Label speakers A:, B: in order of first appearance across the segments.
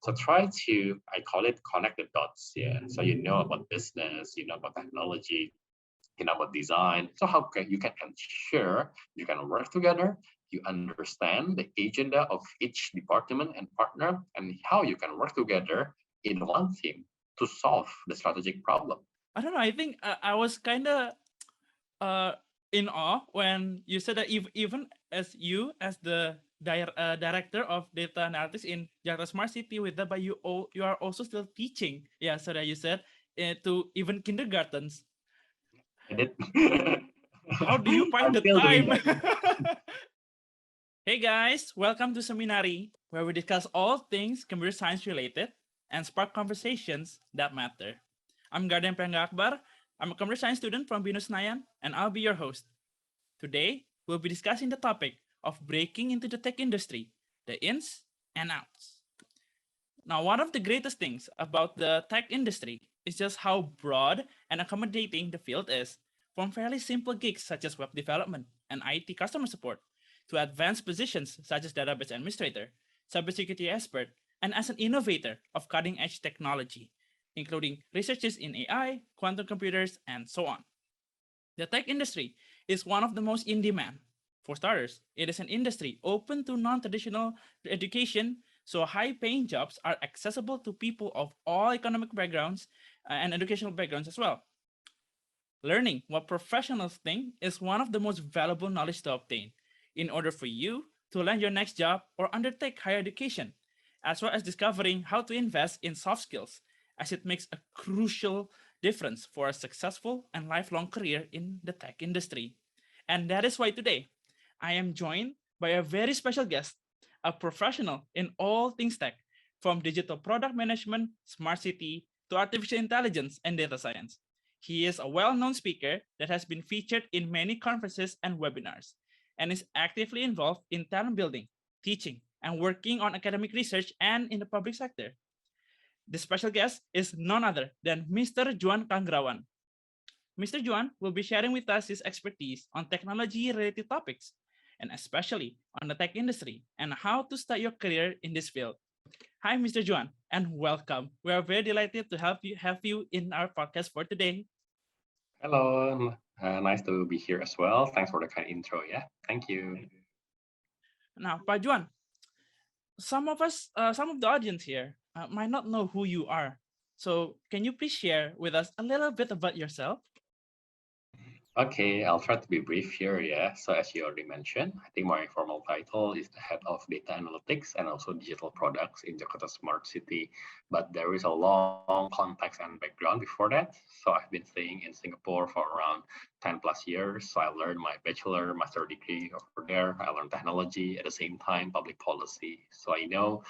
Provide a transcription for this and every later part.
A: So try to, I call it connect the dots. Yeah. So you know about business, you know about technology, you know about design. So how can you can ensure you can work together, you understand the agenda of each department and partner, and how you can work together in one team to solve the strategic problem.
B: I don't know. I think I was kind of uh, in awe when you said that even as you as the director of data analytics in Jakarta Smart City with that, but you are also still teaching. Yeah, so that you said to even kindergartens.
A: I did.
B: How do you find
A: I'm
B: the
A: still doing
B: time?
A: that.
B: Hey guys, welcome to Seminary, where we discuss all things computer science related and spark conversations that matter. I'm Gardyan Akbar. I'm a computer science student from Binusian, and I'll be your host. Today, we'll be discussing the topic of breaking into the tech industry, the ins and outs. Now, one of the greatest things about the tech industry is just how broad and accommodating the field is, from fairly simple gigs such as web development and IT customer support, to advanced positions such as database administrator, cybersecurity expert, and as an innovator of cutting edge technology, including researches in AI, quantum computers, and so on. The tech industry is one of the most in demand. For starters, it is an industry open to non traditional education, so high paying jobs are accessible to people of all economic backgrounds and educational backgrounds as well. Learning what professionals think is one of the most valuable knowledge to obtain in order for you to land your next job or undertake higher education, as well as discovering how to invest in soft skills, as it makes a crucial difference for a successful and lifelong career in the tech industry. And that is why today I am joined by a very special guest, a professional in all things tech, from digital product management, smart city, to artificial intelligence and data science. He is a well known speaker that has been featured in many conferences and webinars, and is actively involved in talent building, teaching, and working on academic research and in the public sector. The special guest is none other than Mr. Juan Kanggrawan. Mr. Juan will be sharing with us his expertise on technology related topics, and especially on the tech industry and how to start your career in this field. Hi, Mr. Juan, and welcome. We are very delighted to have you in our podcast for today.
A: Hello, nice to be here as well. Thanks for the kind intro. Yeah, thank you.
B: Now, Pak Juan, some of the audience here might not know who you are. So, can you please share with us a little bit about yourself?
A: Okay, I'll try to be brief here. Yeah. So as you already mentioned, I think my formal title is the head of data analytics and also digital products in Jakarta Smart City. But there is a long context and background before that. So I've been staying in Singapore for around 10 plus years. So I learned my bachelor, master degree over there. I learned technology at the same time, public policy. So I know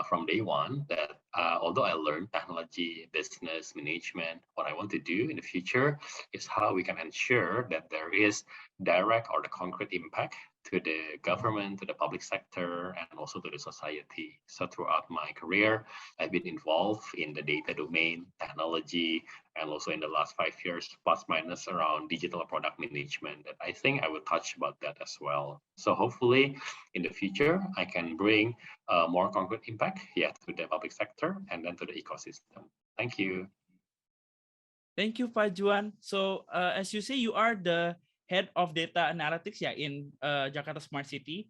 A: from day one that although I learned technology, business, management, what I want to do in the future is how we can ensure that there is direct or the concrete impact to the government, to the public sector, and also to the society. So throughout my career, I've been involved in the data domain, technology, and also in the last 5 years, plus minus around digital product management. That I think I will touch about that as well. So hopefully in the future, I can bring more concrete impact, yeah, to the public sector and then to the ecosystem. Thank you.
B: Thank you, Pak Juan. So, as you say, you are the head of data analytics, yeah, in Jakarta Smart City.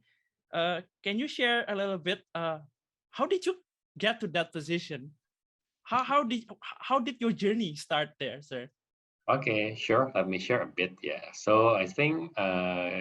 B: Can you share a little bit? How did you get to that position? How did your journey start there, sir?
A: Okay, sure. Let me share a bit. Yeah. So I think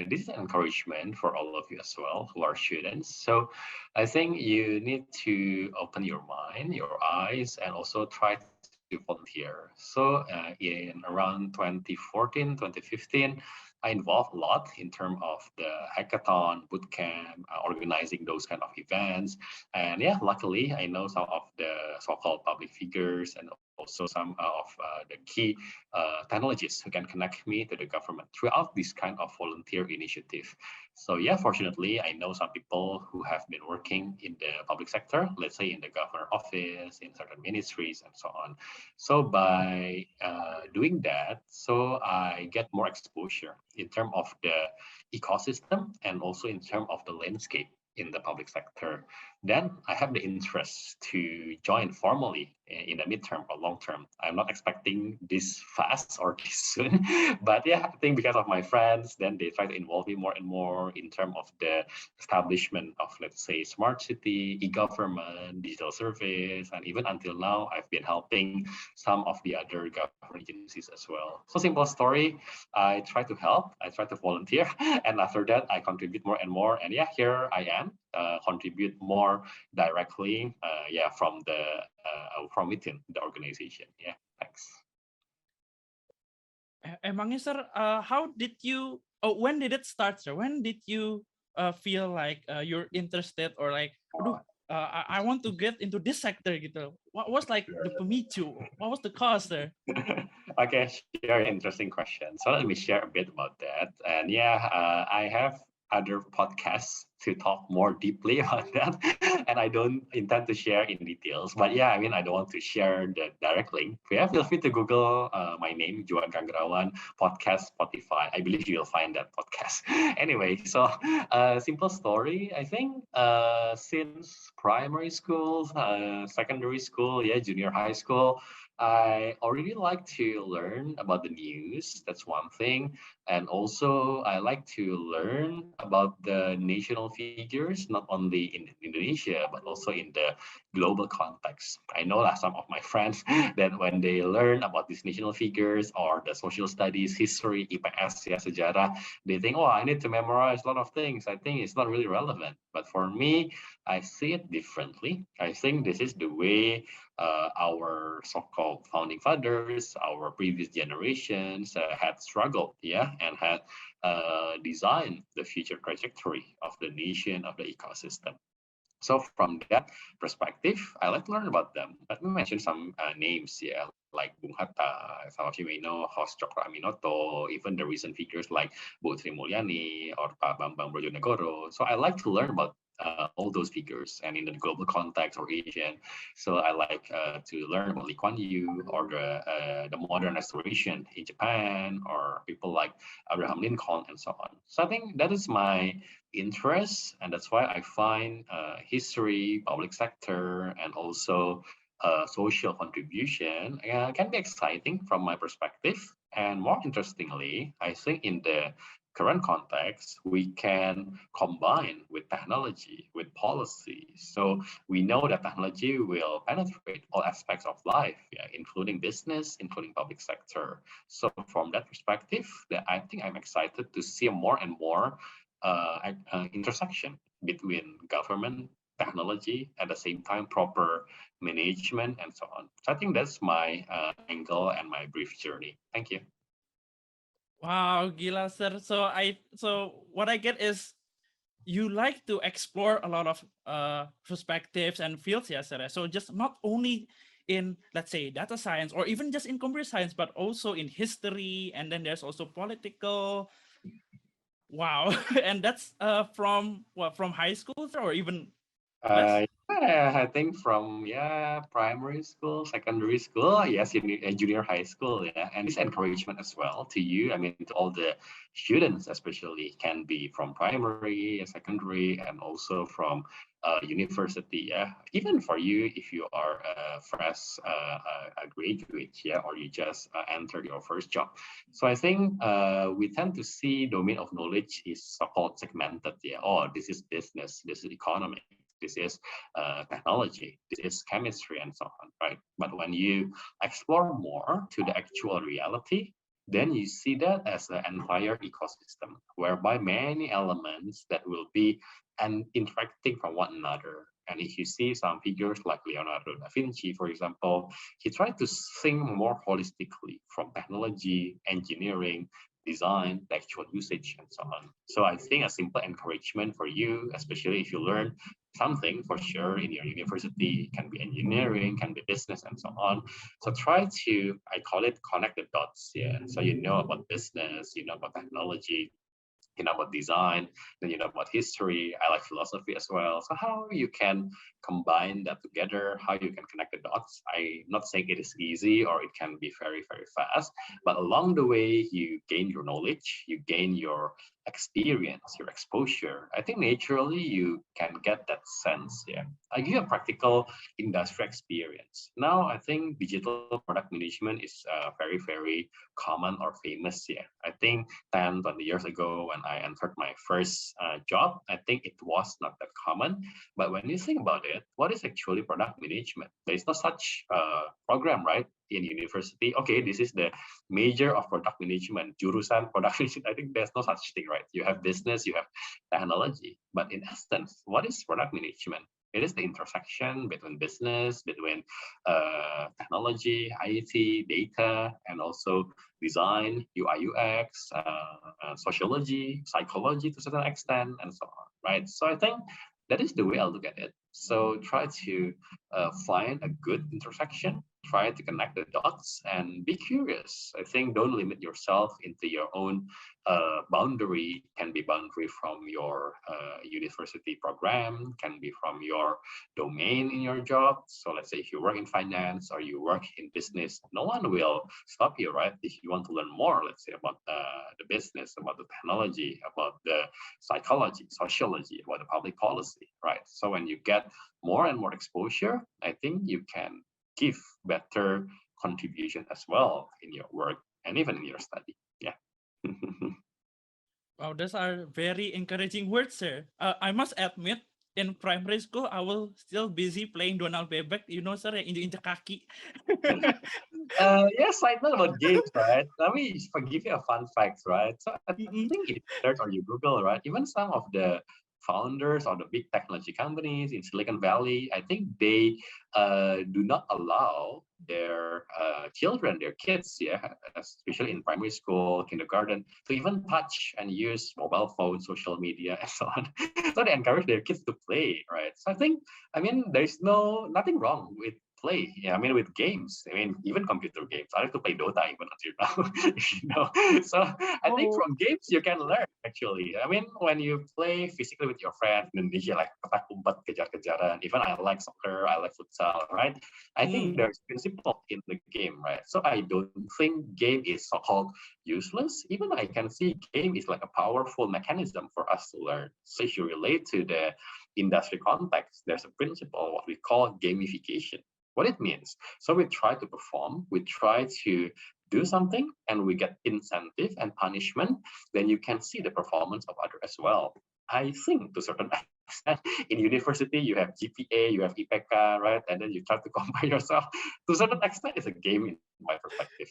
A: this is encouragement for all of you as well who are students. So I think you need to open your mind, your eyes, and also try to volunteer. So in around 2014, 2015, I involved a lot in terms of the hackathon, bootcamp, organizing those kind of events. And yeah, luckily, I know some of the so-called public figures and also some of the key technologists who can connect me to the government throughout this kind of volunteer initiative. So yeah, fortunately, I know some people who have been working in the public sector, let's say in the governor office, in certain ministries, and so on. So by doing that, so I get more exposure in terms of the ecosystem and also in terms of the landscape in the public sector. then I have the interest to join formally in the midterm or long term. I'm not expecting this fast or this soon, but yeah, I think because of my friends, then they try to involve me more and more in terms of the establishment of, let's say, smart city, e-government, digital service, and even until now, I've been helping some of the other government agencies as well. So simple story, I try to help, I try to volunteer, and after that, I contribute more and more. And yeah, here I am, contribute more directly, yeah, from within the organization. Yeah, thanks.
B: Emangnya sir, how did you? Oh, when did it start, sir? When did you feel like you're interested or like, aduh, I want to get into this sector gitu? What was like the pemicu? What was the cause there?
A: Okay, sure, interesting question. So let me share a bit about that. And yeah, I have other podcasts to talk more deeply about that, and I don't intend to share in details. But yeah, I mean, I don't want to share the direct link. Yeah, feel free to Google my name, Juan Kanggrawan podcast Spotify. I believe you'll find that podcast. Anyway, so simple story. I think since primary school, secondary school, yeah, junior high school, I already like to learn about the news. That's one thing. And also, I like to learn about the national figures, not only in Indonesia, but also in the global context. I know that some of my friends that when they learn about these national figures or the social studies, history, IPS, yeah, sejarah, they think, oh, I need to memorize a lot of things. I think it's not really relevant. But for me, I see it differently. I think this is the way our so-called founding fathers, our previous generations had struggled, yeah, and had designed the future trajectory of the nation, of the ecosystem. So from that perspective, I like to learn about them. Let me mention some names, yeah, like Bung Hatta, some of you may know Hos Cokro Aminoto, even the recent figures like Bu Sri Mulyani or Pak Bambang Brojonegoro. So I like to learn about all those figures and in the global context or Asian. So I like to learn about Lee Kuan Yew or the modern restoration in Japan or people like Abraham Lincoln and so on. So I think that is my interest, and that's why I find history, public sector, and also social contribution can be exciting from my perspective. And more interestingly, I think in the current context, we can combine with technology, with policy. So we know that technology will penetrate all aspects of life, yeah, including business, including public sector. So from that perspective, that I think I'm excited to see more and more intersection between government, technology, at the same time proper management and so on. So I think that's my angle and my brief journey. Thank you.
B: Wow, gila sir. So what I get is you like to explore a lot of perspectives and fields, yeah, sir. So just not only in, let's say, data science or even just in computer science, but also in history, and then there's also political. Wow, and that's from what, from high school, sir, or even less?
A: Yeah, I think from primary school, secondary school, yes, junior high school, yeah, and this encouragement as well to you. I mean, to all the students, especially, can be from primary, secondary, and also from university. Yeah, even for you, if you are a fresh a graduate, yeah, or you just entered your first job. So I think we tend to see domain of knowledge is so-called segmented. Yeah, oh, this is business, this is economy, this is technology, this is chemistry, and so on, right? But when you explore more to the actual reality, then you see that as an entire ecosystem, whereby many elements that will be and interacting from one another. And if you see some figures like Leonardo da Vinci, for example, he tried to think more holistically from technology, engineering, design, the actual usage, and so on. So I think a simple encouragement for you, especially if you learn something for sure in your university, can be engineering, can be business, and so on. So try to, I call it connect the dots. Yeah. So you know about business, you know about technology, you know about design, then you know about history. I like philosophy as well. So how you can combine that together, how you can connect the dots. I'm not saying it is easy or it can be very, very fast, but along the way, you gain your knowledge, you gain your experience, your exposure. I think naturally you can get that sense. Yeah, I give you a practical industry experience. Now, I think digital product management is very, very common or famous. Yeah, I think 10, 20 years ago when I entered my first job, I think it was not that common. But when you think about it, what is actually product management? There is no such program, right? In university, okay, this is the major of product management, jurusan product management. I think there's no such thing, right? You have business, you have technology, but in essence, what is product management? It is the intersection between business, between technology, IT, data, and also design, UI, UX, sociology, psychology to a certain extent, and so on, right? So I think that is the way I look at it. So try to find a good intersection, try to connect the dots, and be curious. I think don't limit yourself into your own boundary. Can be boundary from your university program, can be from your domain in your job. So let's say if you work in finance or you work in business, no one will stop you, right? If you want to learn more, let's say about the business, about the technology, about the psychology, sociology, about the public policy, right? So when you get more and more exposure, I think you can give better contribution as well in your work and even in your study. Yeah.
B: Wow, those are very encouraging words, sir. I must admit, in primary school, I was still busy playing Donald Bebek. You know, sir, yang injek-injek kaki.
A: Yes, I know about games, right? Let me give you a fun fact, right? So I think
B: Mm-mm.
A: if you search or you Google, right, even some of the founders or the big technology companies in Silicon Valley, I think they do not allow their children, their kids, yeah, especially in primary school, kindergarten, to even touch and use mobile phones, social media, and so on. So they encourage their kids to play, right? So I think, I mean, there's nothing wrong with play. Yeah, I mean with games. I mean even computer games. I like to play Dota even until now. You know. So I think
B: Oh.
A: from games you can learn actually. I mean when you play physically with your friends in Indonesia like petak umpet, kejar-kejaran. Even I like soccer, I like futsal, right? I think
B: Mm.
A: there's principle in the game, right? So I don't think game is so-called useless. Even I can see game is like a powerful mechanism for us to learn. So if you relate to the industry context, there's a principle what we call gamification what it means. So we try to perform, we try to do something, and we get incentive and punishment. Then you can see the performance of others as well. I think to a certain extent, in university you have GPA, you have IPK, right? And then you try to compare yourself. To a certain extent, it's a game in my perspective.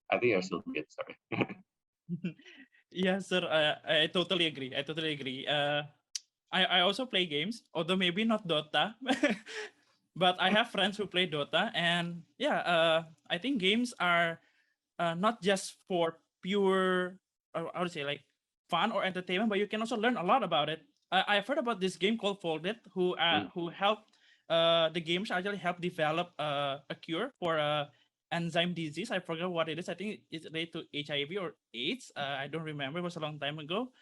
A: I think you're still good. Sorry.
B: Yeah, sir. I totally agree. I totally agree. I also play games, although maybe not Dota, but I have friends who play Dota, and yeah, I think games are not just for pure, I would say like fun or entertainment, but you can also learn a lot about it. I've heard about this game called Folded, who helped the games actually help develop a cure for a enzyme disease. I forgot what it is. I think it's related to HIV or AIDS. I don't remember. It was a long time ago.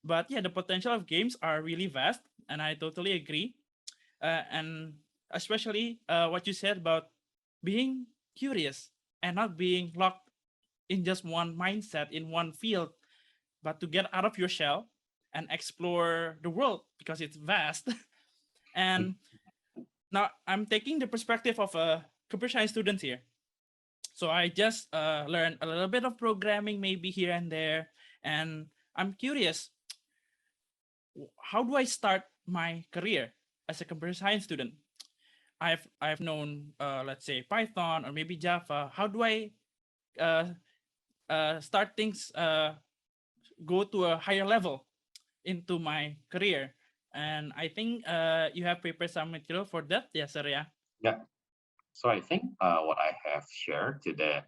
B: But yeah, the potential of games are really vast, and I totally agree. And especially what you said about being curious and not being locked in just one mindset in one field, but to get out of your shell and explore the world because it's vast. And now I'm taking the perspective of a computer science student here. So I just learned a little bit of programming, maybe here and there, and I'm curious, how do I start my career as a computer science student? I've known let's say Python or maybe Java. How do I uh, start things, go to a higher level into my career? And I think you have prepared some material for that. Yes, sir. Yeah.
A: Yeah. So I think what I have shared to the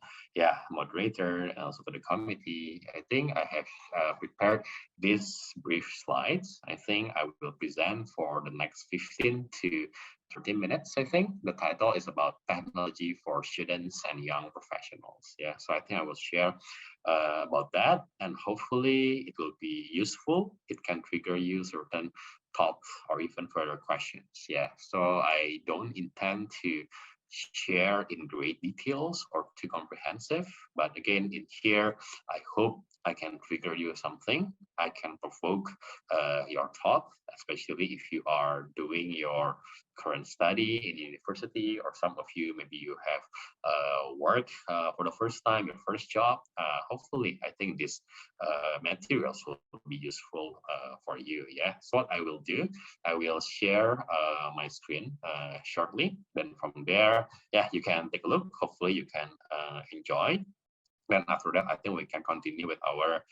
A: moderator and also to the committee, I think I have prepared these brief slides. I think I will present for the next 15 to 30 minutes. I think the title is about technology for students and young professionals. Yeah, so I think I will share about that, and hopefully it will be useful. It can trigger you certain thoughts or even further questions. Yeah, so I don't intend to share in great details or too comprehensive, but again, in here, I hope I can trigger you something. I can provoke your thought, especially if you are doing your current study in university, or some of you, maybe you have work for the first time, your first job. Hopefully, I think this materials will be useful for you. Yeah, so what I will do, I will share my screen shortly. Then from there, yeah, you can take a look. Hopefully, you can enjoy. Then after that, I think we can continue with our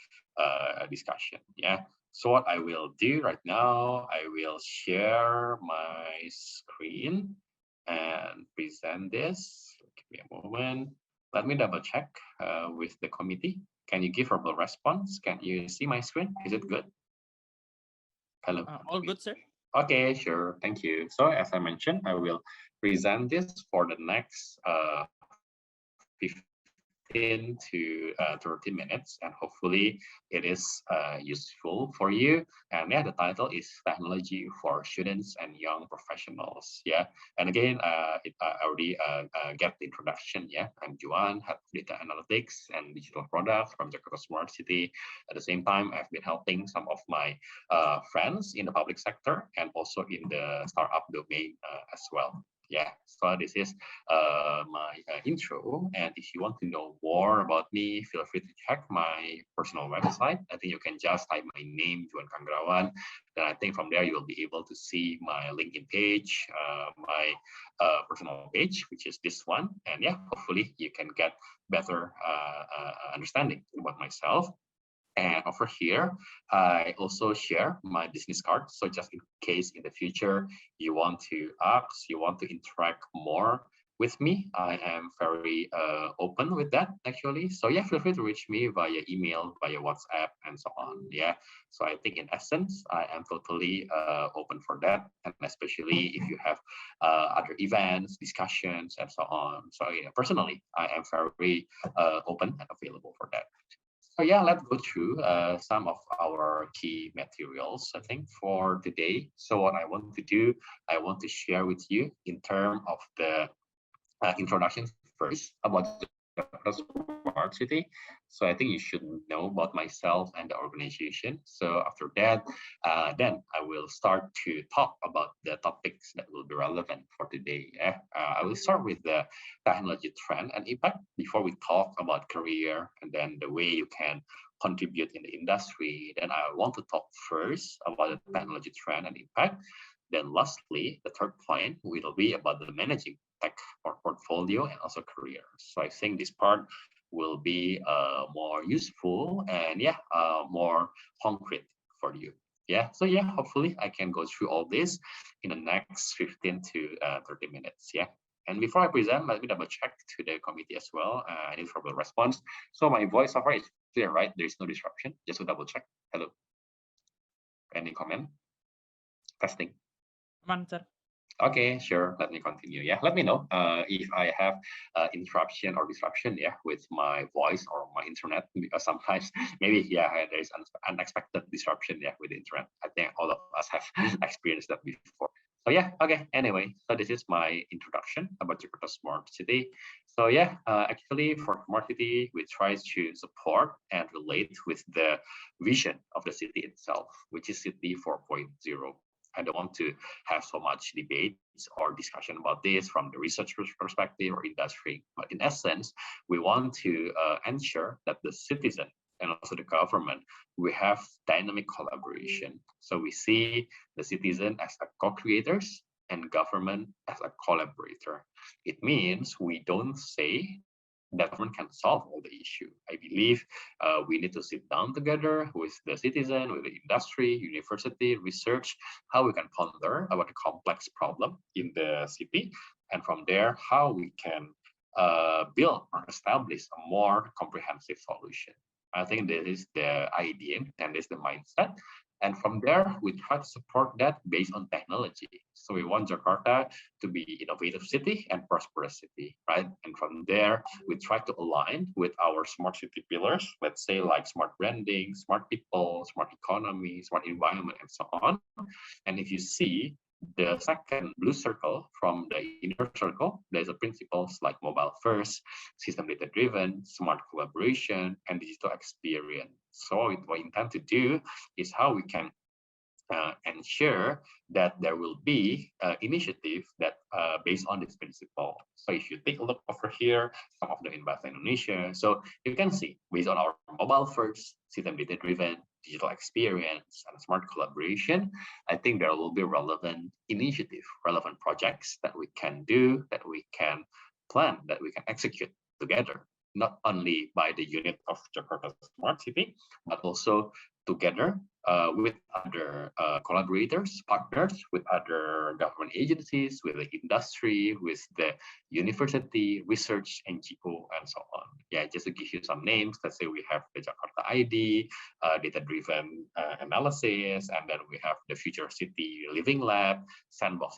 A: discussion. Yeah. So what I will do right now, I will share my screen and present this. Give me a moment. Let me double check with the committee. Can you give verbal response? Can you see my screen? Is it good? Hello.
B: All good, sir.
A: Okay, sure. Thank you. So as I mentioned, I will present this for the next 15 to 30 minutes, and hopefully it is useful for you. And yeah, the title is Technology for Students and Young Professionals. Yeah, and again, I already get the introduction. Yeah, I'm Juan, head of data analytics and digital products from Jakarta Smart City. At the same time, I've been helping some of my friends in the public sector and also in the startup domain as well. Yeah, so this is my intro. And if you want to know more about me, feel free to check my personal website. I think you can just type my name, Juan Kanggrawan. Then I think from there you will be able to see my LinkedIn page, my personal page, which is this one. And yeah, hopefully you can get better understanding about myself. And over here, I also share my business card. So just in case in the future you want to ask, you want to interact more with me, I am very open with that actually. So yeah, feel free to reach me via email, via WhatsApp, and so on. Yeah. So I think in essence, I am totally open for that, and especially if you have other events, discussions, and so on. So yeah, personally, I am very open and available for that. So yeah, let's go through some of our key materials, I think, for today. So what I want to do, I want to share with you in terms of the introduction first about Jakarta Smart City. So I think you should know about myself and the organization. So after that, then I will start to talk about the topics that will be relevant for today. I will start with the technology trend and impact before we talk about career and then the way you can contribute in the industry. Then I want to talk first about the technology trend and impact. Then lastly, the third point will be about the managing tech or portfolio and also career. So I think this part will be more useful and yeah, more concrete for you. Yeah, so yeah, hopefully I can go through all this in the next 15 to 30 minutes. Yeah. And before I present, let me double check to the committee as well. I need verbal response. So my voice so far is clear, right? There is no disruption. Just to double check. Hello. Any comment? Testing.
B: Aman, sir.
A: Okay, sure. Let me continue. Yeah, let me know if I have interruption or disruption. Yeah, with my voice or my internet, because sometimes maybe there is unexpected disruption. Yeah, with the internet. I think all of us have experienced that before. So yeah, okay. Anyway, so this is my introduction about Jakarta Smart City. So yeah, actually for Smart City, we try to support and relate with the vision of the city itself, which is City 4.0. I don't want to have so much debates or discussion about this from the researcher's perspective or industry. But in essence, we want to ensure that the citizen and also the government, we have dynamic collaboration. So we see the citizen as a co-creators and government as a collaborator. It means we don't say that government can solve all the issue. I believe we need to sit down together with the citizen, with the industry, university, research, how we can ponder about a complex problem in the city. and from there, how we can build or establish a more comprehensive solution. I think this is the idea and this is the mindset. And from there, we try to support that based on technology. So we want Jakarta to be innovative city and prosperous city, right? And from there, we try to align with our smart city pillars, let's say like smart branding, smart people, smart economy, smart environment, and so on. And if you see the second blue circle from the inner circle, there's a principles like mobile first, system data driven, smart collaboration, and digital experience. So what we intend to do is how we can ensure that there will be initiative that based on this principle. So if you take a look over here, some of the invest in Indonesia. So you can see based on our mobile first, system data driven, digital experience, and smart collaboration, I think there will be relevant initiative, relevant projects that we can do, that we can plan, that we can execute together, not only by the unit of Jakarta Smart City, but also together with other collaborators, partners, with other government agencies, with the industry, with the university, research, NGO, and so on. Yeah, just to give you some names, let's say we have the Jakarta ID, data-driven analysis, and then we have the Future City Living Lab, sandbox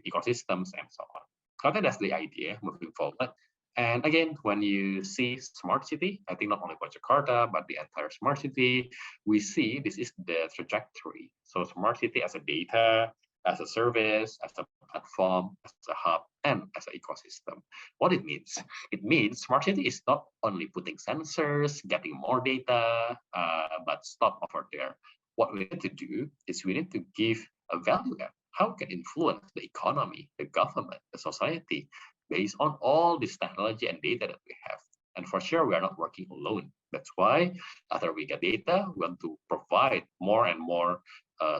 A: ecosystems, and so on. So I think that's the idea moving forward. And again, when you see smart city, I think not only for Jakarta, but the entire smart city, we see this is the trajectory. So smart city as a data, as a service, as a platform, as a hub, and as an ecosystem. What it means? It means smart city is not only putting sensors, getting more data, but stop over there. What we need to do is we need to give a value add. How we can influence the economy, the government, the society, based on all this technology and data that we have. And for sure, we are not working alone. That's why after we get data, we want to provide more and more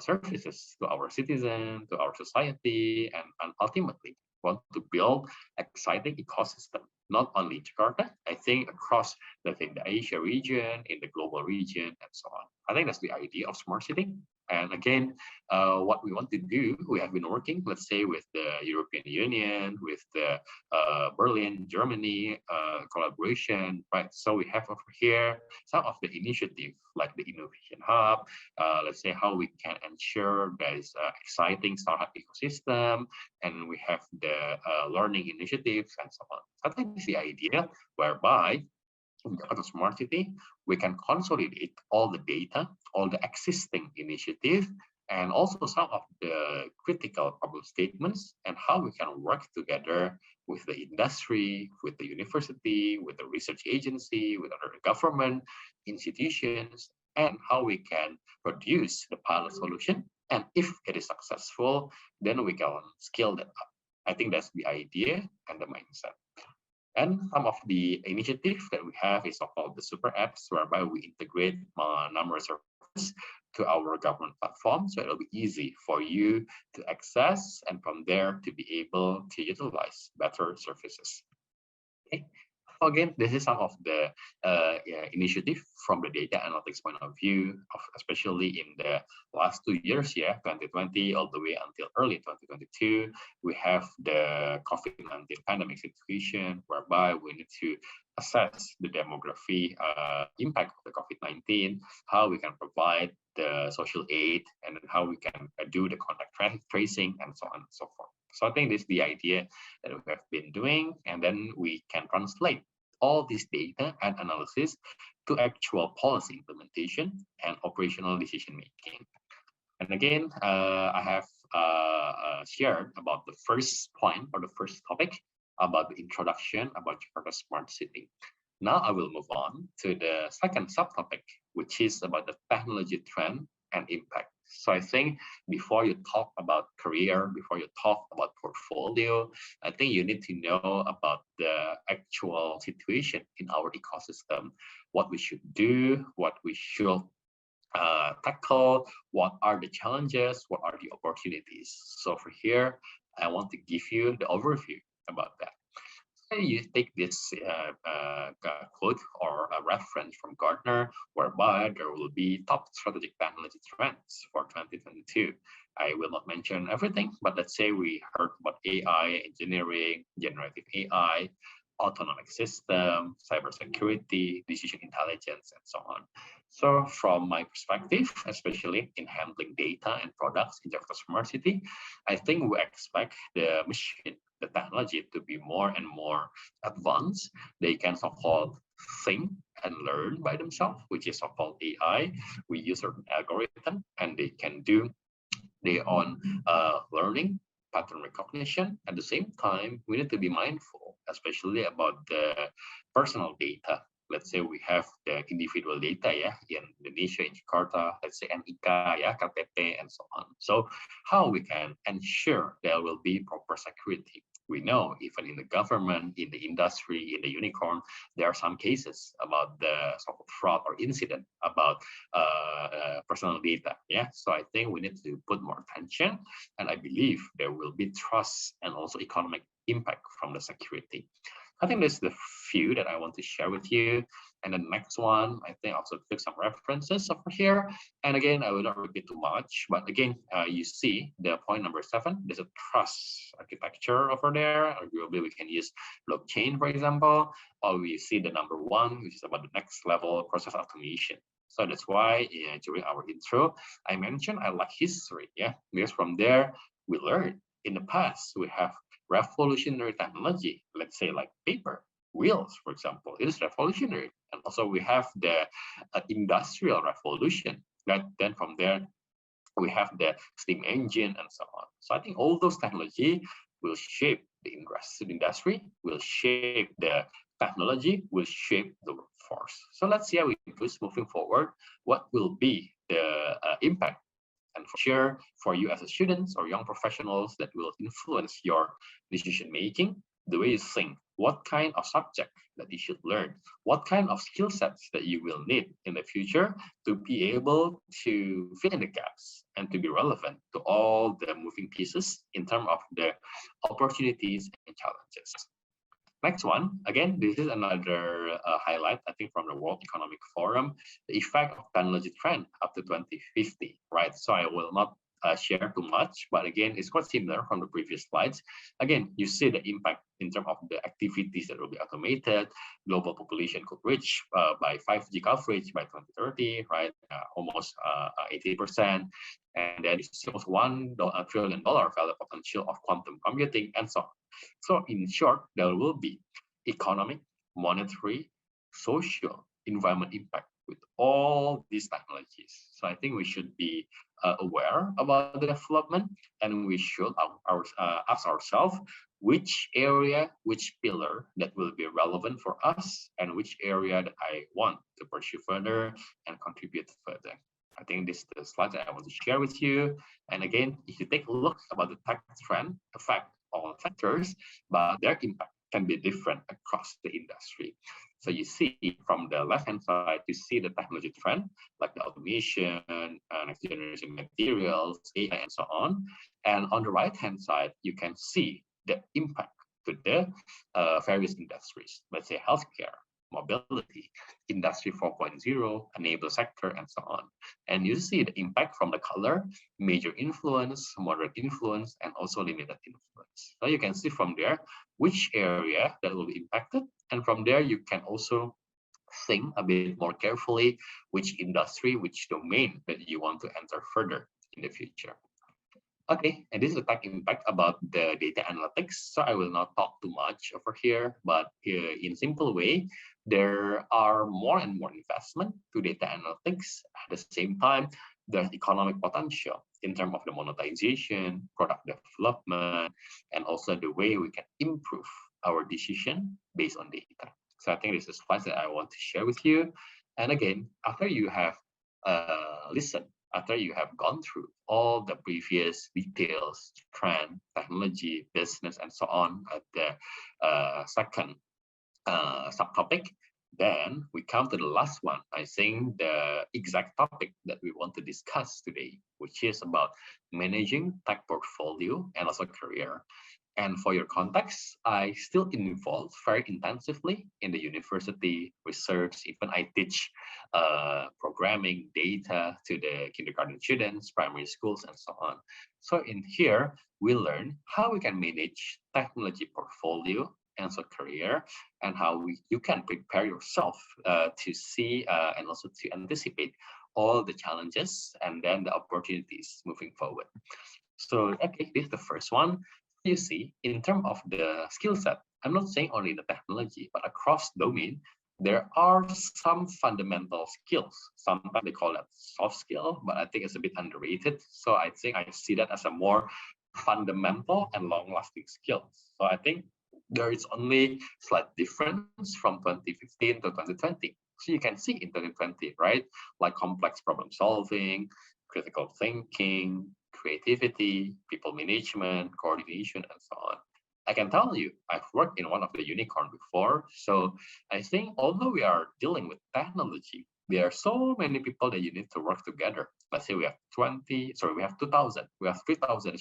A: services to our citizens, to our society, and ultimately want to build exciting ecosystem, not only Jakarta, I think across the Asia region, in the global region, and so on. I think that's the idea of smart city. And again, what we want to do, we have been working, let's say, with the European Union, with the Berlin, Germany collaboration, right? So we have over here some of the initiative like the Innovation Hub, let's say how we can ensure there is exciting startup ecosystem, and we have the learning initiatives and so on. So I think it's the idea whereby in Jakarta Smart City, we can consolidate all the data, all the existing initiative, and also some of the critical problem statements and how we can work together with the industry, with the university, with the research agency, with other government institutions, and how we can produce the pilot solution. And if it is successful, then we can scale that up. I think that's the idea and the mindset. And some of the initiatives that we have is so-called the super apps, whereby we integrate numerous services to our government platform. So it'll be easy for you to access and from there to be able to utilize better services. Okay. Again, this is some of the initiative from the data analytics point of view, especially in the last 2 years, 2020 all the way until early 2022. We have the COVID-19 pandemic situation, whereby we need to assess the demography impact of the COVID-19, how we can provide the social aid, and how we can do the contact tracing, and so on and so forth. So I think this is the idea that we have been doing, and then we can translate all this data and analysis to actual policy implementation and operational decision making. And again, I have shared about the first point or the first topic about the introduction about Jakarta Smart City. Now I will move on to the second subtopic, which is about the technology trend and impact. So I think before you talk about career, before you talk about portfolio, I think you need to know about the actual situation in our ecosystem, what we should do, what we should tackle, what are the challenges, what are the opportunities. So for here, I want to give you the overview about that. You take this quote or a reference from Gartner, whereby there will be top strategic technology trends for 2022. I will not mention everything, but let's say we heard about AI, engineering, generative AI, autonomic system, cybersecurity, decision intelligence, and so on. So from my perspective, especially in handling data and products in Jakarta Smart City, I think we expect the machine, the technology to be more and more advanced. They can so-called think and learn by themselves, which is so-called AI. We use certain algorithm and they can do their own learning, pattern recognition. At the same time, we need to be mindful, especially about the personal data. Let's say we have the individual data, yeah, in Indonesia, in Jakarta, let's say NIK, yeah, KTP, and so on. So how we can ensure there will be proper security? We know even in the government, in the industry, in the unicorn, there are some cases about the so-called fraud or incident about personal data. Yeah, so I think we need to put more attention, and I believe there will be trust and also economic impact from the security. I think there's the few that I want to share with you. And the next one, I think I also took some references over here. And again, I will not repeat too much, but again, you see the point number 7, there's a trust architecture over there. Arguably, we can use blockchain, for example, or we see the number 1, which is about the next level process automation. So that's why during our intro, I mentioned I like history, yeah, because from there, we learn in the past, we have revolutionary technology, let's say like paper, wheels, for example, it is revolutionary. And also we have the industrial revolution. Then from there, we have the steam engine and so on. So I think all those technology will shape the industry, will shape the technology, will shape the workforce. So let's see how we push moving forward. What will be the impact and share for you as a students or young professionals that will influence your decision making, the way you think, what kind of subject that you should learn, what kind of skill sets that you will need in the future to be able to fill in the gaps and to be relevant to all the moving pieces in terms of the opportunities and challenges. Next one, again, this is another highlight, I think, from the World Economic Forum, the effect of technology trend up to 2050, right? So I will not share too much, but again, it's quite similar from the previous slides. Again, you see the impact in terms of the activities that will be automated. Global population could reach by 5G coverage by 2030, right? Almost 80%. And then you see almost $1 trillion value potential of quantum computing and so on. So in short, there will be economic, monetary, social, environment impact with all these technologies. So I think we should be aware about the development, and we should ask ourselves which area, which pillar that will be relevant for us, and which area that I want to pursue further and contribute further. I think this is the slide that I want to share with you. And again, if you take a look about the tech trend affect all sectors, but their impact can be different across the industry. So you see from the left-hand side, you see the technology trend, like the automation, next generation materials, AI, and so on. And on the right-hand side, you can see the impact to the various industries, let's say healthcare, mobility, industry 4.0, enable sector, and so on. And you see the impact from the color, major influence, moderate influence, and also limited influence. So you can see from there which area that will be impacted. And from there, you can also think a bit more carefully which industry, which domain that you want to enter further in the future. Okay, and this is the tech impact about the data analytics. So I will not talk too much over here, but in simple way, there are more and more investment to data analytics. At the same time, there's economic potential in terms of the monetization, product development, and also the way we can improve our decision based on data. So I think this is a slide that I want to share with you. And again, after you have listened, after you have gone through all the previous details, trend, technology, business, and so on at the second subtopic, then we come to the last one. I think the exact topic that we want to discuss today, which is about managing tech portfolio and also career. And for your context, I still involved very intensively in the university research. Even I teach programming data to the kindergarten students, primary schools, and so on. So in here, we learn how we can manage technology portfolio and so career, and how you can prepare yourself to see and also to anticipate all the challenges and then the opportunities moving forward. So, okay, this is the first one. You see, in terms of the skill set, I'm not saying only the technology, but across domain, there are some fundamental skills. Sometimes they call it soft skill, but I think it's a bit underrated. So I think I see that as a more fundamental and long-lasting skills. So I think there is only slight difference from 2015 to 2020. So you can see in 2020, right? Like complex problem solving, critical thinking, creativity, people management, coordination, and so on. I can tell you, I've worked in one of the unicorn before. So I think although we are dealing with technology, there are so many people that you need to work together. Let's say we have 2,000, we have 3,000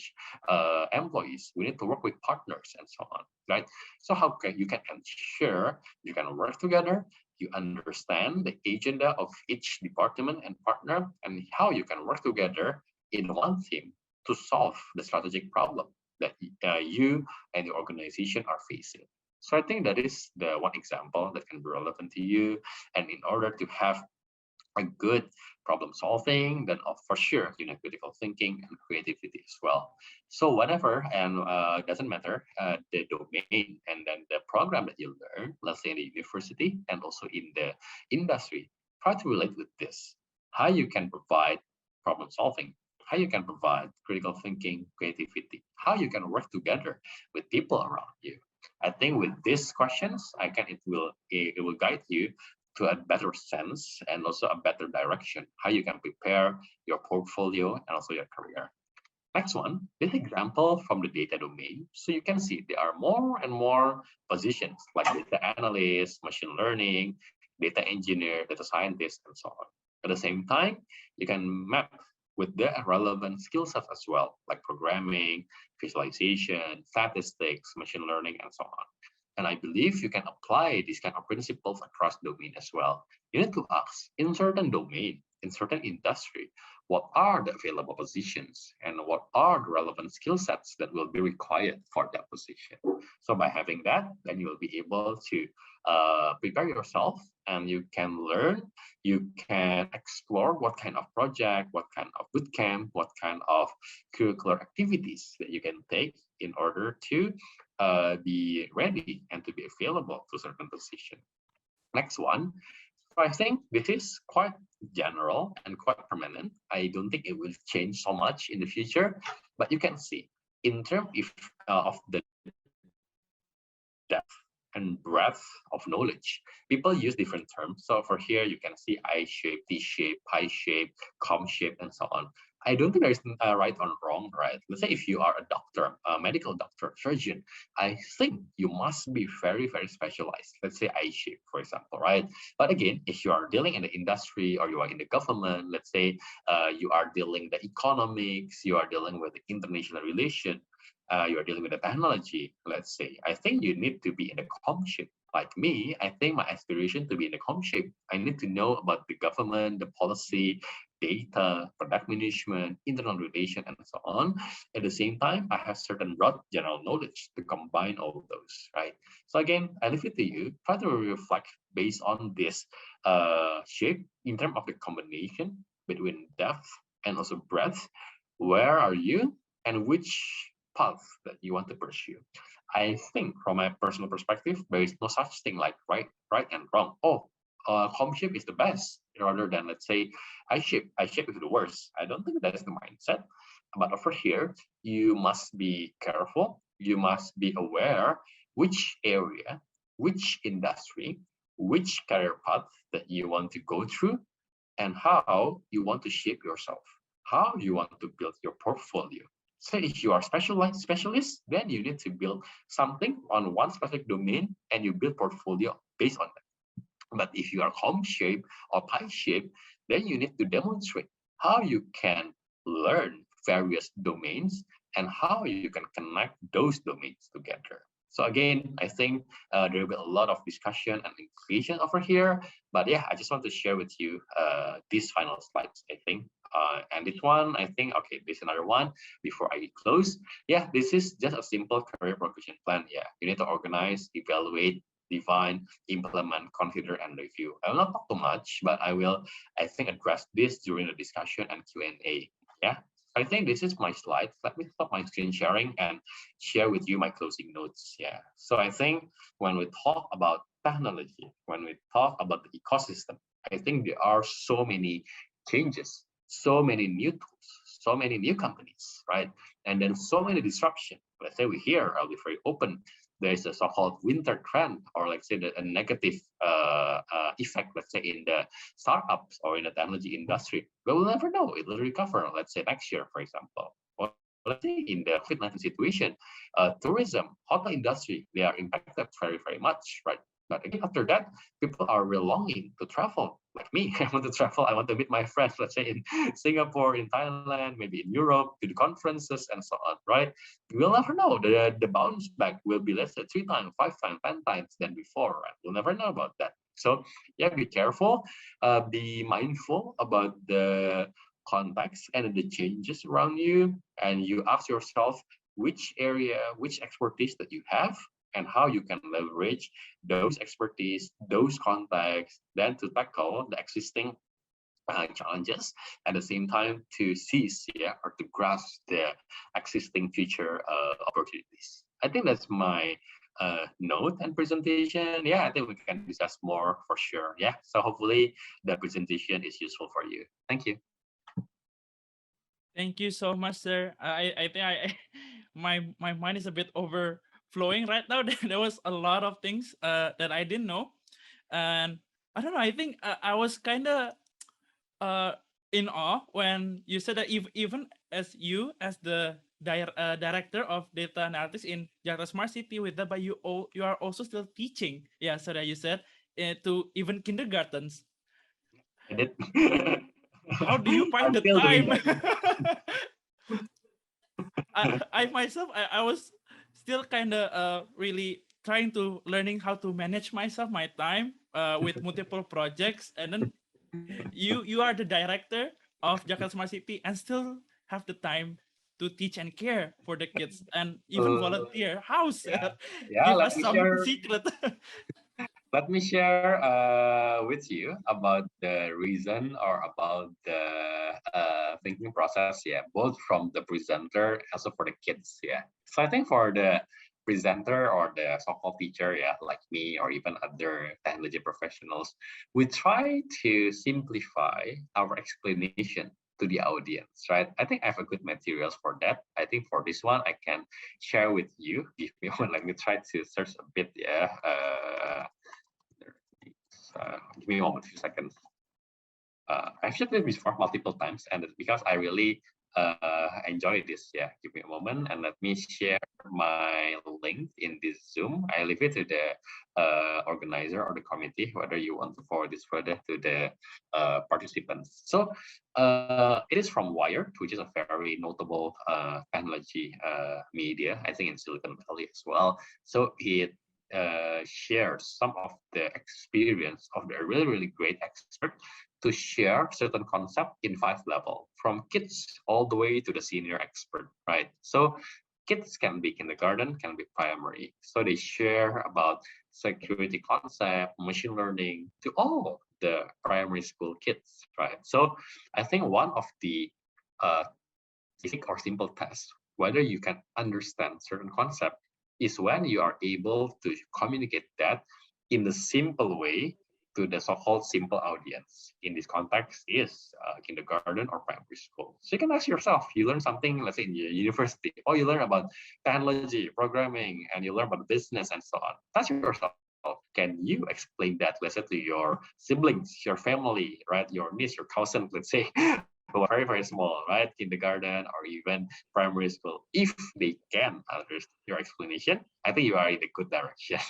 A: employees. We need to work with partners and so on, right? So how can you can ensure you can work together, you understand the agenda of each department and partner, and how you can work together in one team to solve the strategic problem that you and your organization are facing. So I think that is the one example that can be relevant to you. And in order to have a good problem solving, then for sure you need critical thinking and creativity as well. So whatever, and doesn't matter the domain and then the program that you learn, let's say in the university and also in the industry, try to relate with this. How you can provide problem solving, how you can provide critical thinking, creativity, how you can work together with people around you. I think with these questions, it will guide you to a better sense and also a better direction, how you can prepare your portfolio and also your career. Next one, this example from the data domain. So you can see there are more and more positions like data analyst, machine learning, data engineer, data scientist, and so on. At the same time, you can map with the relevant skill sets as well, like programming, visualization, statistics, machine learning, and so on. And I believe you can apply these kind of principles across domain as well. You need to ask in certain domain, in certain industry, what are the available positions and what are the relevant skill sets that will be required for that position. So by having that, then you will be able to prepare yourself and you can learn, you can explore what kind of project, what kind of bootcamp, what kind of curricular activities that you can take in order to be ready and to be available to certain position. Next one. So I think this is quite general and quite permanent. I don't think it will change so much in the future, but you can see in terms of the depth and breadth of knowledge. People use different terms. So for here, you can see I shape, T shape, pi shape, com shape, and so on. I don't think there's right or wrong, right? Let's say if you are a doctor, a medical doctor, surgeon, I think you must be very, very specialized. Let's say I shape, for example, right? But again, if you are dealing in the industry or you are in the government, let's say you are dealing the economics, you are dealing with the international relation, you are dealing with the technology, let's say, I think you need to be in a com shape. Like me, I think my aspiration to be in a com shape, I need to know about the government, the policy, data, product management, internal relation, and so on. At the same time, I have certain broad general knowledge to combine all of those, right? So again, I leave it to you. Try to reflect based on this shape in terms of the combination between depth and also breadth. Where are you and which path that you want to pursue? I think from my personal perspective, there is no such thing like right and wrong. Oh, com shape is the best rather than, let's say, I shape is the worst. I don't think that is the mindset. But over here, you must be careful. You must be aware which area, which industry, which career path that you want to go through and how you want to shape yourself, how you want to build your portfolio. So if you are specialist, then you need to build something on one specific domain and you build portfolio based on that. But if you are com shape or pie shape, then you need to demonstrate how you can learn various domains and how you can connect those domains together. So again, I think there will be a lot of discussion and inclusion over here. But yeah, I just want to share with you these final slides, I think. And this one, I think, okay, this is another one before I close. Yeah, this is just a simple career progression plan. Yeah, you need to organize, evaluate, define, implement, consider, and review. I will not talk too much, but I will, I think, address this during the discussion and Q&A. Yeah, I think this is my slides. Let me stop my screen sharing and share with you my closing notes. Yeah, so I think when we talk about technology, when we talk about the ecosystem, I think there are so many changes, so many new tools, so many new companies, right? And then so many disruption. Let's say we hear, I'll be very open, there's a so-called winter trend, or let's say a negative effect, let's say in the startups or in the technology industry. But we'll never know. It will recover, let's say next year, for example. Or let's say in the COVID-19 situation, tourism, hotel industry, they are impacted very, very much, right? But again, after that, people are really longing to travel. Like me, I want to travel. I want to meet my friends, let's say in Singapore, in Thailand, maybe in Europe, to the conferences and so on, right? We'll never know. The bounce back will be, let's say, 3 times, 5 times, 10 times than before, right? We'll never know about that. So yeah, be careful, be mindful about the context and the changes around you. And you ask yourself which area, which expertise that you have, and how you can leverage those expertise, those contacts, then to tackle the existing challenges, at the same time to seize, yeah, or to grasp the existing future opportunities. I think that's my note and presentation. Yeah, I think we can discuss more for sure. Yeah, so hopefully the presentation is useful for you. Thank you.
B: Thank you so much, sir. I think my mind is a bit overflowing right now. There was a lot of things that I didn't know, and I don't know. I think I was kind of uh in awe when you said that even as you as the director of data analytics in Jakarta Smart City with that, but you are also still teaching. Yeah, so that you said to even kindergartens.
A: I did.
B: How do you find
A: I'm
B: the
A: still doing
B: time?
A: that.
B: I myself, I was still kind of really trying to learning how to manage myself, my time with multiple projects, and then you are the director of Jakarta Smart City and still have the time to teach and care for the kids and even
A: Uh,
B: volunteer. How,
A: yeah,
B: sir?
A: yeah.
B: Give us some secret.
A: Let me share with you about the reason or about the thinking process. Yeah, both from the presenter, also for the kids. Yeah. So I think for the presenter or the so-called teacher, yeah, like me or even other technology professionals, we try to simplify our explanation to the audience, right? I think I have a good materials for that. I think for this one, I can share with you. Give me one. Let me try to search a bit. Yeah. Give me a moment, few seconds. I've shared this before multiple times, and it's because I really enjoy this. Yeah, give me a moment, and let me share my link in this Zoom. I leave it to the organizer or the committee, whether you want to forward this further to the participants. So it is from Wired, which is a very notable technology media, I think in Silicon Valley as well. So it shares some of the experience of the really, really great expert to share certain concept in 5 level, from kids all the way to the senior expert, right? So kids can be kindergarten, can be primary. So they share about security concept, machine learning to all the primary school kids, right? So I think one of the basic or simple tests, whether you can understand certain concept, is when you are able to communicate that in a simple way to the so-called simple audience. In this context is kindergarten or primary school. So you can ask yourself, you learn something, let's say in your university, or you learn about technology, programming, and you learn about business and so on. Ask yourself, can you explain that, let's say, to your siblings, your family, right? Your niece, your cousin, let's say, who are very, very small, right? Kindergarten or even primary school. If they can understand your explanation, I think you are in a good direction.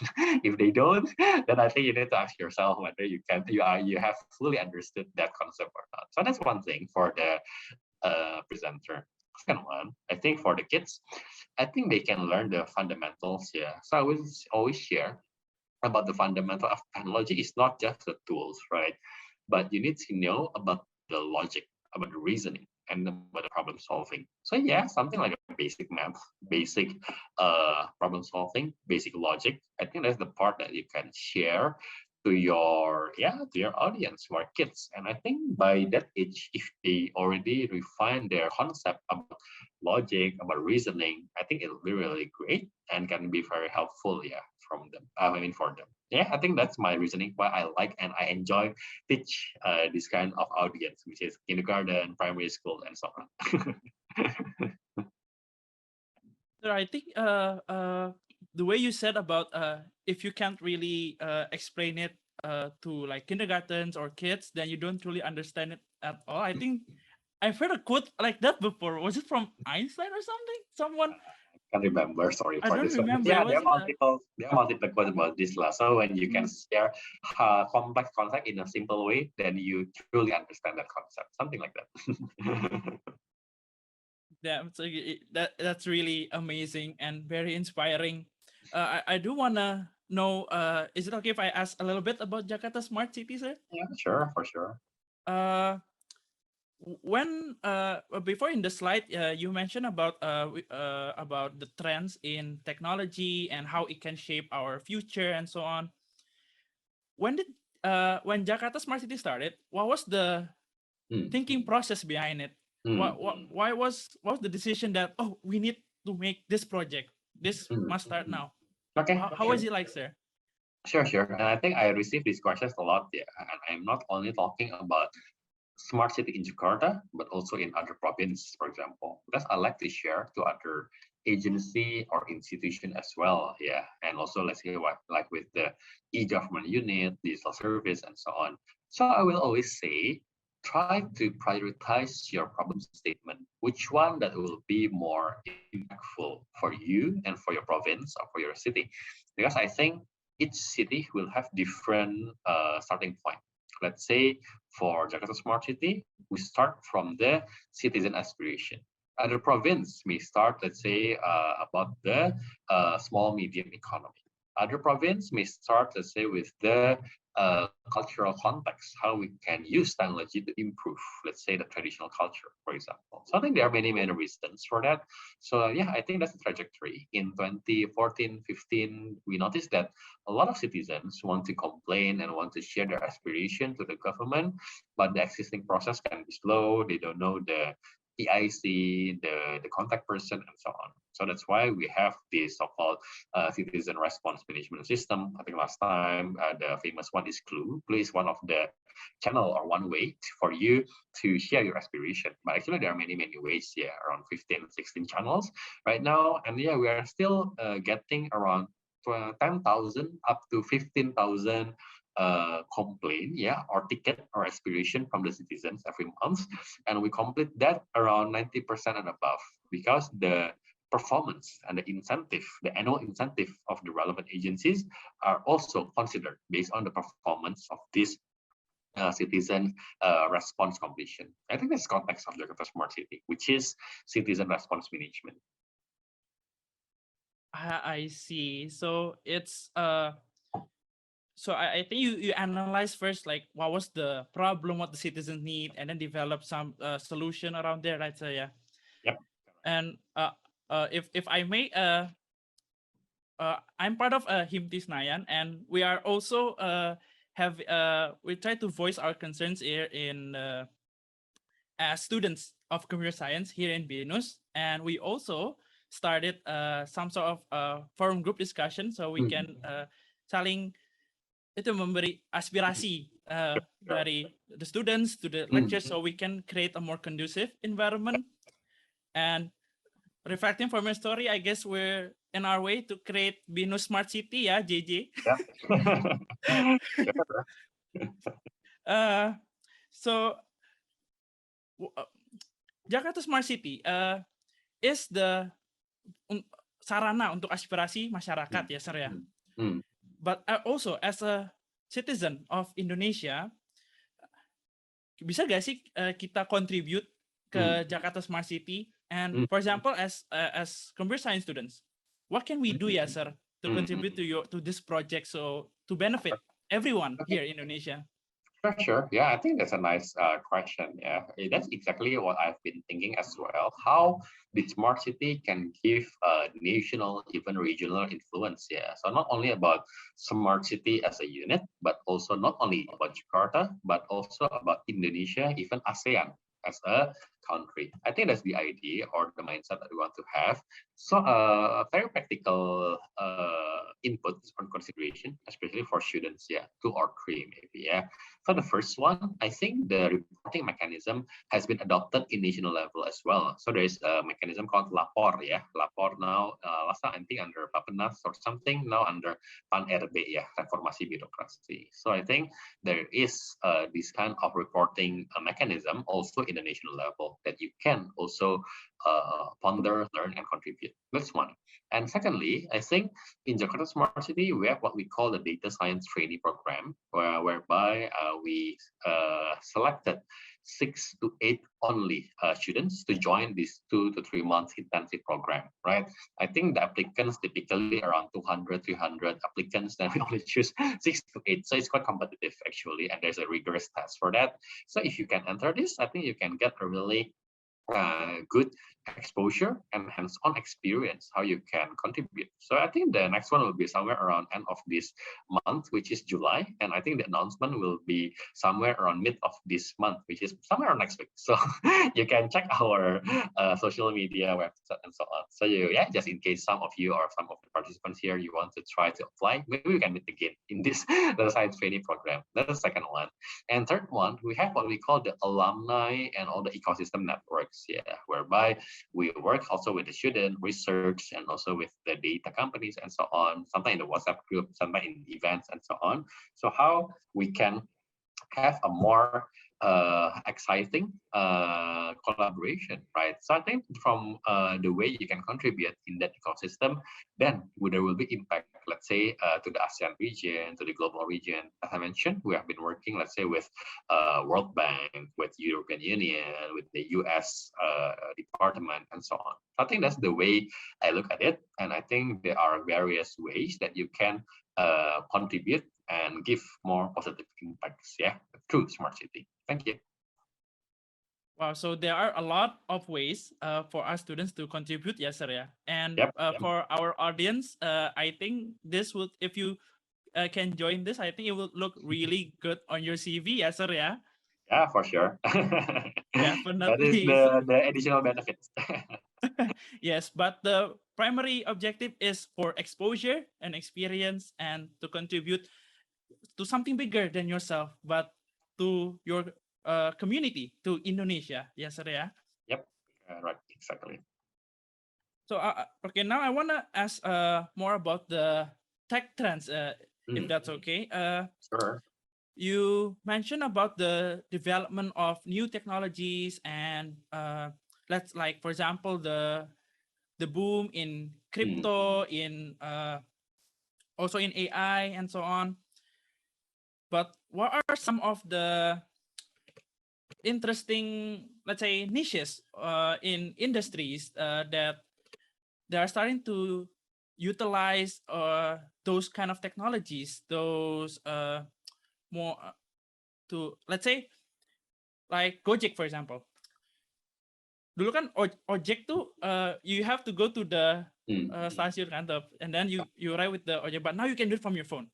A: If they don't, then I think you need to ask yourself whether you have fully understood that concept or not. So that's one thing for the presenter. Second one, I think for the kids, I think they can learn the fundamentals. Yeah. So I will always share about the fundamental of technology is not just the tools, right? But you need to know about the logic, about the reasoning, and about the problem solving. So yeah, something like a basic math, basic problem solving, basic logic. I think that's the part that you can share to your audience, who are kids. And I think by that age, if they already refine their concept about logic, about reasoning, I think it'll be really great and can be very helpful, yeah, from them. I mean, for them. Yeah, I think that's my reasoning why I like and I enjoy teach this kind of audience, which is kindergarten, primary school, and so on.
B: So I think the way you said about if you can't really explain it to like kindergartens or kids, then you don't really understand it at all. I think I've heard a quote like that before. Was it from Einstein or something? Someone
A: Can't remember. Sorry
B: I
A: for
B: don't
A: this one. But
B: remember.
A: yeah,
B: Was it?
A: there are multiple quotes about this lah. So when you can
B: Mm,
A: share complex concept in a simple way, then you truly understand that concept. Something like that.
B: yeah, so that's really amazing and very inspiring. I do wanna know. Is it okay if I ask a little bit about Jakarta Smart City, sir?
A: Yeah, sure, for sure.
B: Uh, when before in the slide you mentioned about the trends in technology and how it can shape our future and so on. When did when Jakarta Smart City started, what was the
A: Hmm.
B: thinking process behind it? Why was the decision that, oh, we need to make this project, this
A: Hmm.
B: must start now?
A: Okay,
B: How
A: sure.
B: was it like, sir?
A: Sure. And I think I receive these questions a lot, yeah. And I'm not only talking about smart city in Jakarta, but also in other provinces, for example, because I like to share to other agency or institution as well, yeah. And also let's say what like with the e-government unit, digital service, and so on. So I will always say, try to prioritize your problem statement. Which one that will be more impactful for you and for your province or for your city? Because I think each city will have different starting point. Let's say for Jakarta Smart City, we start from the citizen aspiration. Other province may start, let's say, about the small medium economy. Other province may start, let's say, with the cultural context, how we can use technology to improve, let's say, the traditional culture, for example. So I think there are many reasons for that. So yeah, I think that's the trajectory. In 2014, 15, we noticed that a lot of citizens want to complain and want to share their aspiration to the government, but the existing process can be slow. They don't know the PIC, the contact person, and so on. So that's why we have this so-called citizen response management system. I think last time the famous one is Clue. Clue is one of the channel or one way for you to share your aspiration. But actually there are many ways, yeah, around 15, 16 channels right now. And yeah, we are still getting around 10,000 up to 15,000 complaint, yeah, or ticket or aspiration from the citizens every month, and we complete that around 90% and above, because the performance and the incentive, the annual incentive of the relevant agencies are also considered based on the performance of this citizen response completion. I think that's context of Jakarta Smart City, which is citizen response management.
B: I see. So it's so I think you analyze first like what was the problem, what the citizens need, and then develop some solution around there, right? So yeah.
A: Yep.
B: And if I may, I'm part of Himtis Nayan, and we are also have we try to voice our concerns here in as students of computer science here in Binus, and we also started some sort of forum group discussion so we can saling itu memberi aspirasi dari the students to the lectures so we can create a more conducive environment. And reflecting from your story, I guess we're in our way to create Binus Smart City, ya, JJ.
A: Yeah.
B: So Jakarta Smart City is the sarana untuk aspirasi masyarakat, ya, sir, ya. But also as a citizen of Indonesia, bisa gak sih kita contribute ke Jakarta Smart City And for example, as computer science students, what can we do, yeah, sir, to contribute to this project so to benefit everyone here in Indonesia?
A: Sure. Yeah, I think that's a nice question. Yeah, that's exactly what I've been thinking as well. How the smart city can give national, even regional influence. Yeah. So not only about smart city as a unit, but also not only about Jakarta, but also about Indonesia, even ASEAN as a country. I think that's the idea or the mindset that we want to have. So very practical input on consideration, especially for students. Yeah, 2 or 3 maybe. Yeah. For the first one, I think the reporting mechanism has been adopted in national level as well. So there is a mechanism called lapor, yeah. Lapor now, last time I think under Bapenas or something, now under Pan-RB, yeah, reformasi birokrasi. So I think there is this kind of reporting mechanism also in the national level that you can also ponder, learn, and contribute. That's one. And secondly, I think in Jakarta Smart City, we have what we call the data science trainee program, whereby we selected 6 to 8 only students to join this 2 to 3 months intensive program, right? I think the applicants typically around 200, 300 applicants, then we only choose 6 to 8. So it's quite competitive actually, and there's a rigorous test for that. So if you can enter this, I think you can get a really good exposure and hands-on experience how you can contribute. So I think the next one will be somewhere around end of this month, which is July, and I think the announcement will be somewhere around mid of this month, which is somewhere around next week. So you can check our social media website and so on. So yeah, just in case some of you or some of the participants here you want to try to apply, maybe we can meet again in this data science training program. That's the second one. And third one, we have what we call the alumni and all the ecosystem networks, yeah, whereby we work also with the student research and also with the data companies and so on, sometimes in the WhatsApp group, sometimes in events and so on. So how we can have a more exciting collaboration, right? So I think from the way you can contribute in that ecosystem, then there will be impact, let's say, to the ASEAN region, to the global region. As I mentioned, we have been working, let's say, with World Bank, with European Union, with the US department, and so on. So I think that's the way I look at it. And I think there are various ways that you can contribute and give more positive impacts, yeah, through smart city. Thank you.
B: Wow, so there are a lot of ways for our students to contribute, yes, sir, yeah. And
A: Yep.
B: for our audience, I think this would, if you can join this, I think it will look really good on your CV, yes, sir, yeah.
A: Yeah, for sure. That is
B: Definitely.
A: the additional benefits.
B: Yes, but the primary objective is for exposure and experience and to contribute to something bigger than yourself, but to your community, to Indonesia. Yes, sir, yeah.
A: Yep. Right. Exactly.
B: So, okay, now I want to ask more about the tech trends, if that's okay.
A: Sure.
B: You mentioned about the development of new technologies and let's like, for example, the boom in crypto, in also in AI and so on. But what are some of the interesting, let's say, niches in industries that they are starting to utilize those kind of technologies, those more to, let's say, like Gojek, for example. Dulu kan ojek tuh you have to go to the stasiun kan, and then you ride with the ojek, but now you can do it from your phone.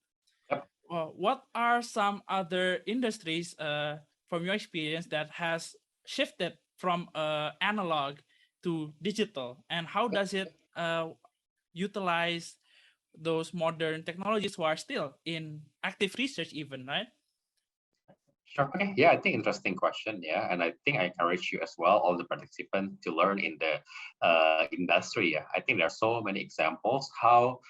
A: Yep.
B: What are some other industries from your experience that has shifted from analog to digital, and how does it utilize those modern technologies who are still in active research even, right?
A: Sure. Okay. Yeah, I think interesting question. Yeah, and I think I encourage you as well, all the participants, to learn in the industry. Yeah, I think there are so many examples how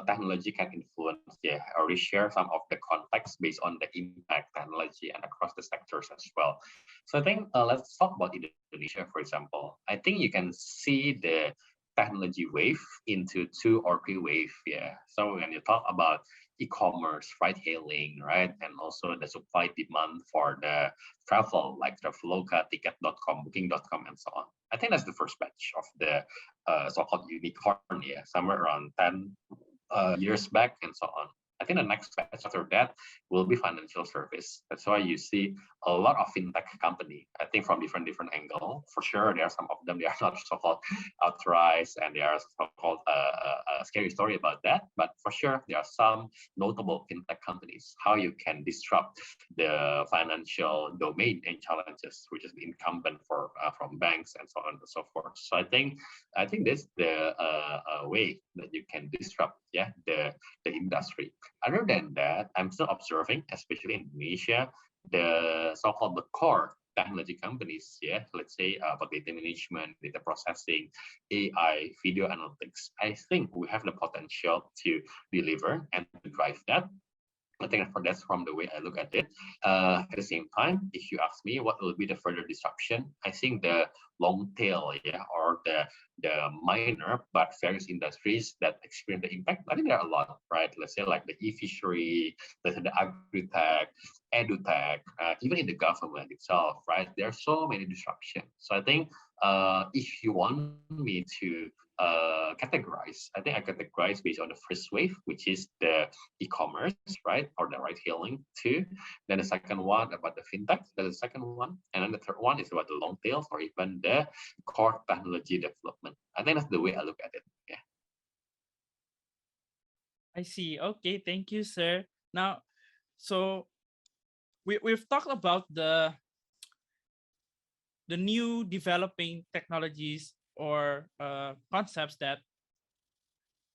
A: technology can influence. Yeah, I already share some of the context based on the impact technology and across the sectors as well. So I think let's talk about Indonesia, for example. I think you can see the technology wave into 2 or 3 wave. Yeah. So when you talk about e-commerce, ride-hailing, right? And also the supply demand for the travel, like Traveloka, Ticket.com, Booking.com, and so on. I think that's the first batch of the so-called unicorn, yeah, somewhere around 10 years back and so on. I think the next batch after that will be financial service. That's why you see a lot of fintech company. I think from different angle. For sure, there are some of them they are not so-called authorized, and there are so-called a scary story about that. But for sure, there are some notable fintech companies. How you can disrupt the financial domain and challenges, which is the incumbent for from banks and so on and so forth. So I think this the way that you can disrupt, yeah, the industry. Other than that, I'm still observing, especially in Indonesia, the so-called the core technology companies, yeah, let's say about data management, data processing, AI, video analytics. I think we have the potential to deliver and to drive that. I think that's from the way I look at it. At the same time, if you ask me what will be the further disruption, I think the long tail, yeah, or the minor but various industries that experience the impact. I think there are a lot, right? Let's say like the e-fishery, let's say the agri-tech, edu-tech, even in the government itself, right? There are so many disruptions. So I think if you want me to categorize, I think I categorize based on the first wave, which is the e-commerce, right, or the ride-hailing too. Then the second one about the fintech, that's the second one, and then the third one is about the long tails or even the core technology development. I think that's the way I look at it. Yeah.
B: I see. Okay, thank you, sir. Now, so we've talked about the new developing technologies or concepts that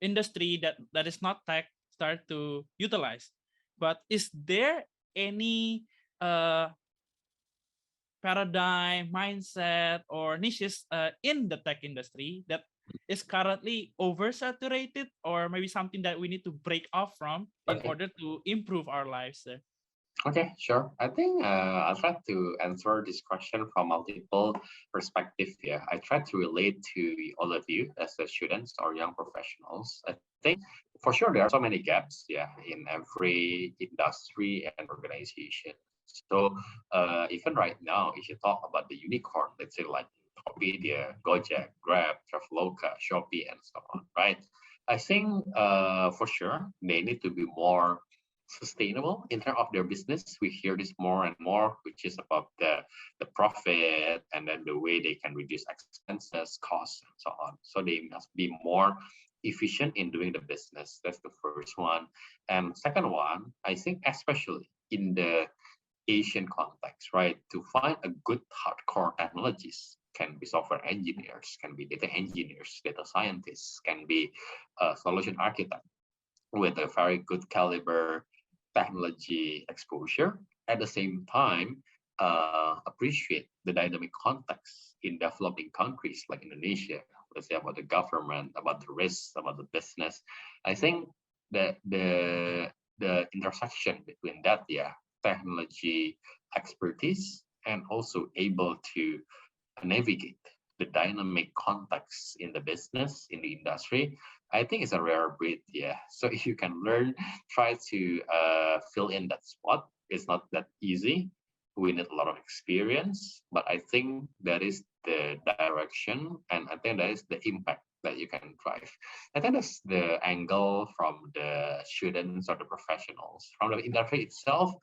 B: industry that is not tech start to utilize. But is there any paradigm, mindset, or niches in the tech industry that is currently oversaturated, or maybe something that we need to break off from in
A: Okay.
B: order to improve our lives, sir?
A: Okay, sure. I think I'll try to answer this question from multiple perspectives here. I try to relate to all of you as the students or young professionals. I think for sure there are so many gaps, yeah, in every industry and organization. So even right now, if you talk about the unicorn, let's say like Tokopedia, Gojek, Grab, Traveloka, Shopee, and so on, right? I think for sure they need to be more sustainable in terms of their business. We hear this more and more, which is about the profit and then the way they can reduce expenses, costs, and so on. So they must be more efficient in doing the business. That's the first one. And second one, I think especially in the Asian context, right? To find a good hardcore technologies can be software engineers, can be data engineers, data scientists, can be solution architect with a very good caliber technology exposure. At the same time, appreciate the dynamic context in developing countries like Indonesia. Let's say about the government, about the risks, about the business. I think that the intersection between that, yeah, technology expertise and also able to navigate the dynamic context in the business, in the industry, I think it's a rare breed. Yeah. So if you can learn, try to fill in that spot. It's not that easy. We need a lot of experience, but I think that is the direction, and I think that is the impact that you can drive. I think that's the angle from the students or the professionals. From the industry itself,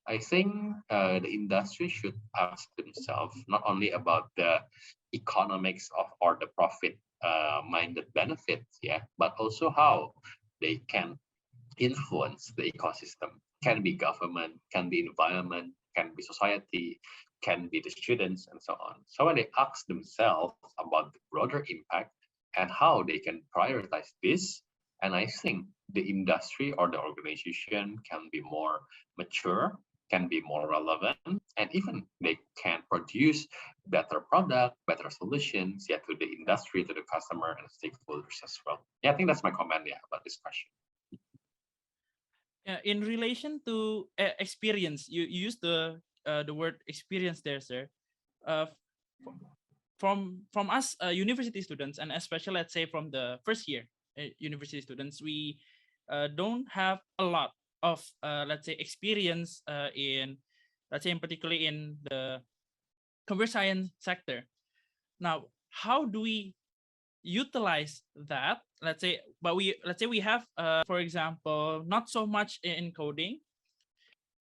A: I think the industry should ask themselves not only about the economics of or the profit minded benefits, yeah, but also how they can influence the ecosystem. Can be government, can be environment, can be society, can be the students, and so on. So when they ask themselves about the broader impact and how they can prioritize this, and I think the industry or the organization can be more mature, can be more relevant, and even they can produce better product, better solutions, yeah, to the industry, to the customer and stakeholders as well. Yeah, I think that's my comment, yeah, about this question.
B: In relation to experience, you use the word experience there, sir. Uh, from us university students, and especially let's say from the first year university students, we don't have a lot of let's say experience in let's say in particularly in the computer science sector. Now, how do we utilize that? Let's say we have, for example, not so much in coding.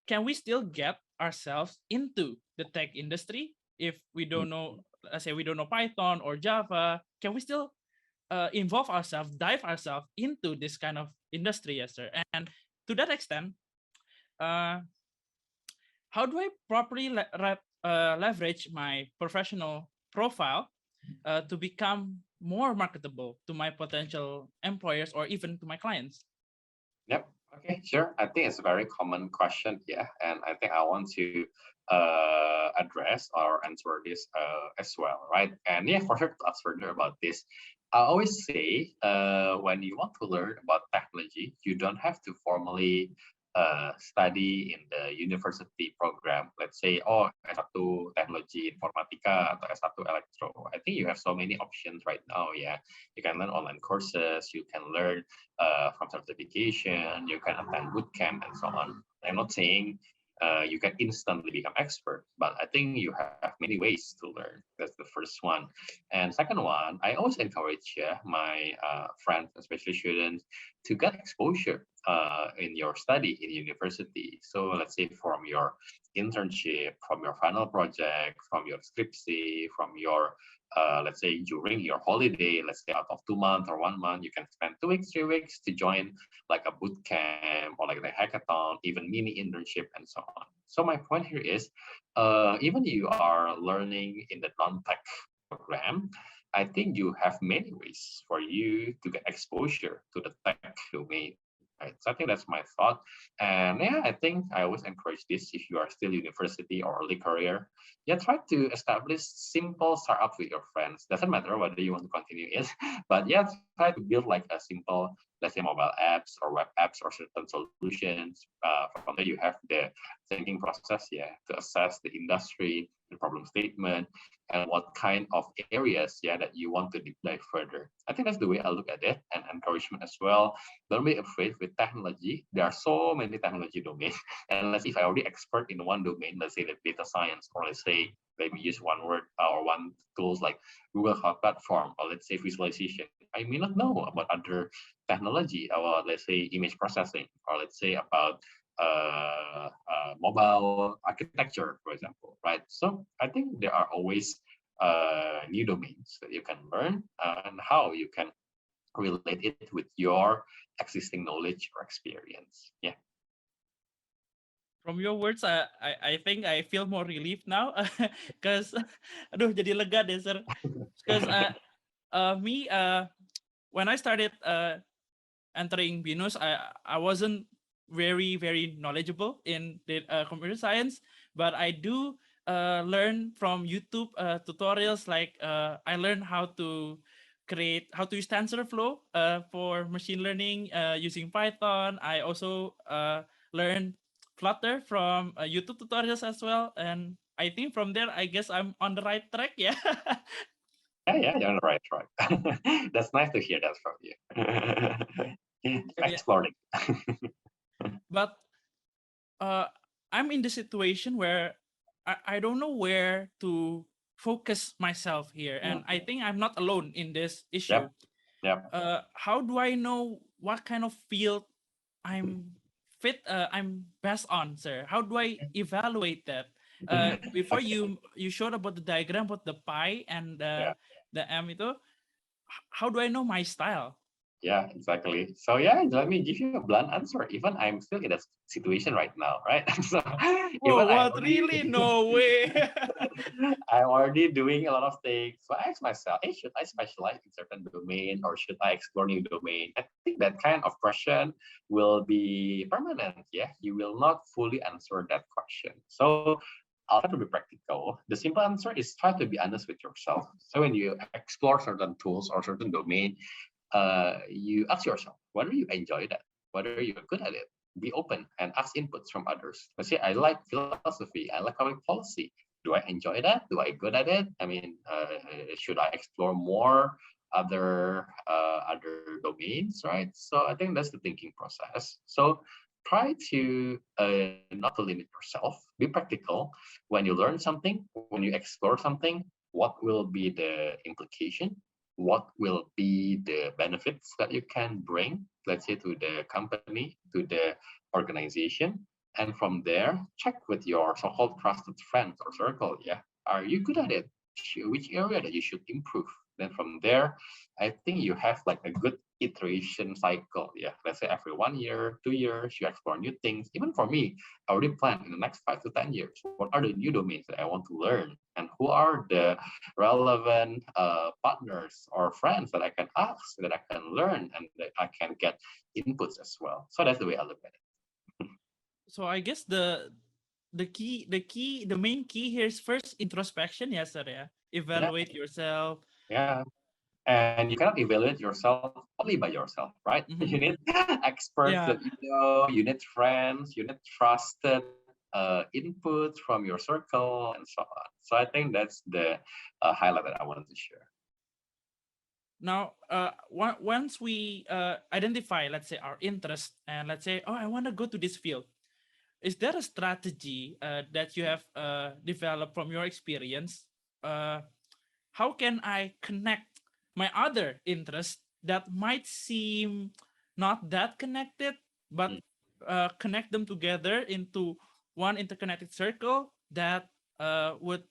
B: Can we still get ourselves into the tech industry if we don't know? Let's say we don't know Python or Java. Can we still involve ourselves, dive ourselves into this kind of industry? Yes, sir. And to that extent, uh, how do I properly leverage my professional profile to become more marketable to my potential employers or even to my clients?
A: Yep. Okay, sure. I think it's a very common question, yeah, and I think I want to address or answer this as well, right? And yeah, for sure, to ask further about this, I always say when you want to learn about technology, you don't have to formally study in the university program. Let's say, oh, S1 teknologi informatika atau S1 elektro. I think you have so many options right now, yeah. You can learn online courses, you can learn from certification, you can attend bootcamp and so on. I'm not saying you can instantly become expert, but I think you have many ways to learn. That's the first one. And second one, I always encourage my friends, especially students, to get exposure in your study in university. So let's say from your internship, from your final project, from your scriptsy, from your let's say during your holiday, let's say out of 2 months or 1 month, you can spend 2 weeks, 3 weeks to join like a boot camp or like the hackathon, even mini internship and so on. So my point here is, even you are learning in the non-tech program, I think you have many ways for you to get exposure to the tech domain. Right. So I think that's my thought. And yeah, I think I always encourage this if you are still university or early career. Yeah, try to establish simple startups with your friends. Doesn't matter whether you want to continue it, but yeah, try to build like a simple, let's say mobile apps or web apps or certain solutions. From there you have the thinking process, yeah, to assess the industry, the problem statement, and what kind of areas, yeah, that you want to deep dive further. I think that's the way I look at it, and encouragement as well. Don't be afraid with technology. There are so many technology domains, and let's say if I already expert in one domain, let's say the data science, or let's say maybe use one word or one tools like Google Cloud Platform, or let's say visualization. I may not know about other technology, or let's say image processing, or let's say about mobile architecture, for example, right? So I think there are always new domains that you can learn and how you can relate it with your existing knowledge or experience. Yeah.
B: From your words, I think I feel more relieved now, because aduh jadi lega deh sir. Because me when I started entering Binus, I wasn't very knowledgeable in the computer science, but I do learn from YouTube tutorials. Like I learned how to use TensorFlow for machine learning using Python. I also learned Flutter from YouTube tutorials as well, and I think from there, I guess I'm on the right track. Yeah.
A: Yeah, you're on the right track. That's nice to hear that from you.
B: Yeah.
A: Exploring.
B: But I'm in the situation where I don't know where to focus myself here, and I think I'm not alone in this issue.
A: Yep.
B: How do I know what kind of field I'm I'm best on, sir? How do I evaluate that? Before you showed about the diagram about the pi and
A: Yeah.
B: the m itu, how do I know my style?
A: Yeah, exactly. So yeah, let me give you a blunt answer. Even I'm still in that situation right now, right? So even
B: Whoa, what really? No way.
A: I'm already doing a lot of things. So I ask myself, hey, should I specialize in certain domain or should I explore new domain? I think that kind of question will be permanent. Yeah, you will not fully answer that question. So I'll try to be practical. The simple answer is try to be honest with yourself. So when you explore certain tools or certain domain, you ask yourself whether you enjoy that, whether you're good at it. Be open and ask inputs from others. Let's say I like philosophy, I like public policy. Do I enjoy that? Do I good at it? I mean, should I explore more other domains, right? So I think that's the thinking process. So try to not to limit yourself. Be practical. When you learn something, when you explore something, what will be the implication? What will be the benefits that you can bring, let's say, to the company, to the organization? And from there, check with your so-called trusted friends or circle. Yeah, are you good at it? Which area that you should improve? Then from there, I think you have like a good iteration cycle. Yeah, let's say every 1 year, 2 years, you explore new things. Even for me, I already plan in the next 5 to 10 years. What are the new domains that I want to learn, and who are the relevant partners or friends that I can ask, that I can learn, and that I can get inputs as well. So that's the way I look at it.
B: So I guess the main key here is first introspection, yes, sir. Yeah,
A: Yeah,
B: evaluate yourself.
A: yeah. And you cannot evaluate yourself only by yourself, right?
B: Mm-hmm.
A: You need experts
B: Yeah.
A: that you know, you need friends, you need trusted input from your circle, and so on. So I think that's the highlight that I wanted to share.
B: Now, once we identify, let's say, our interest, and let's say, oh, I want to go to this field. Is there a strategy that you have developed from your experience? Uh, how can I connect my other interests that might seem not that connected, but
A: Mm.
B: connect them together into one interconnected circle that would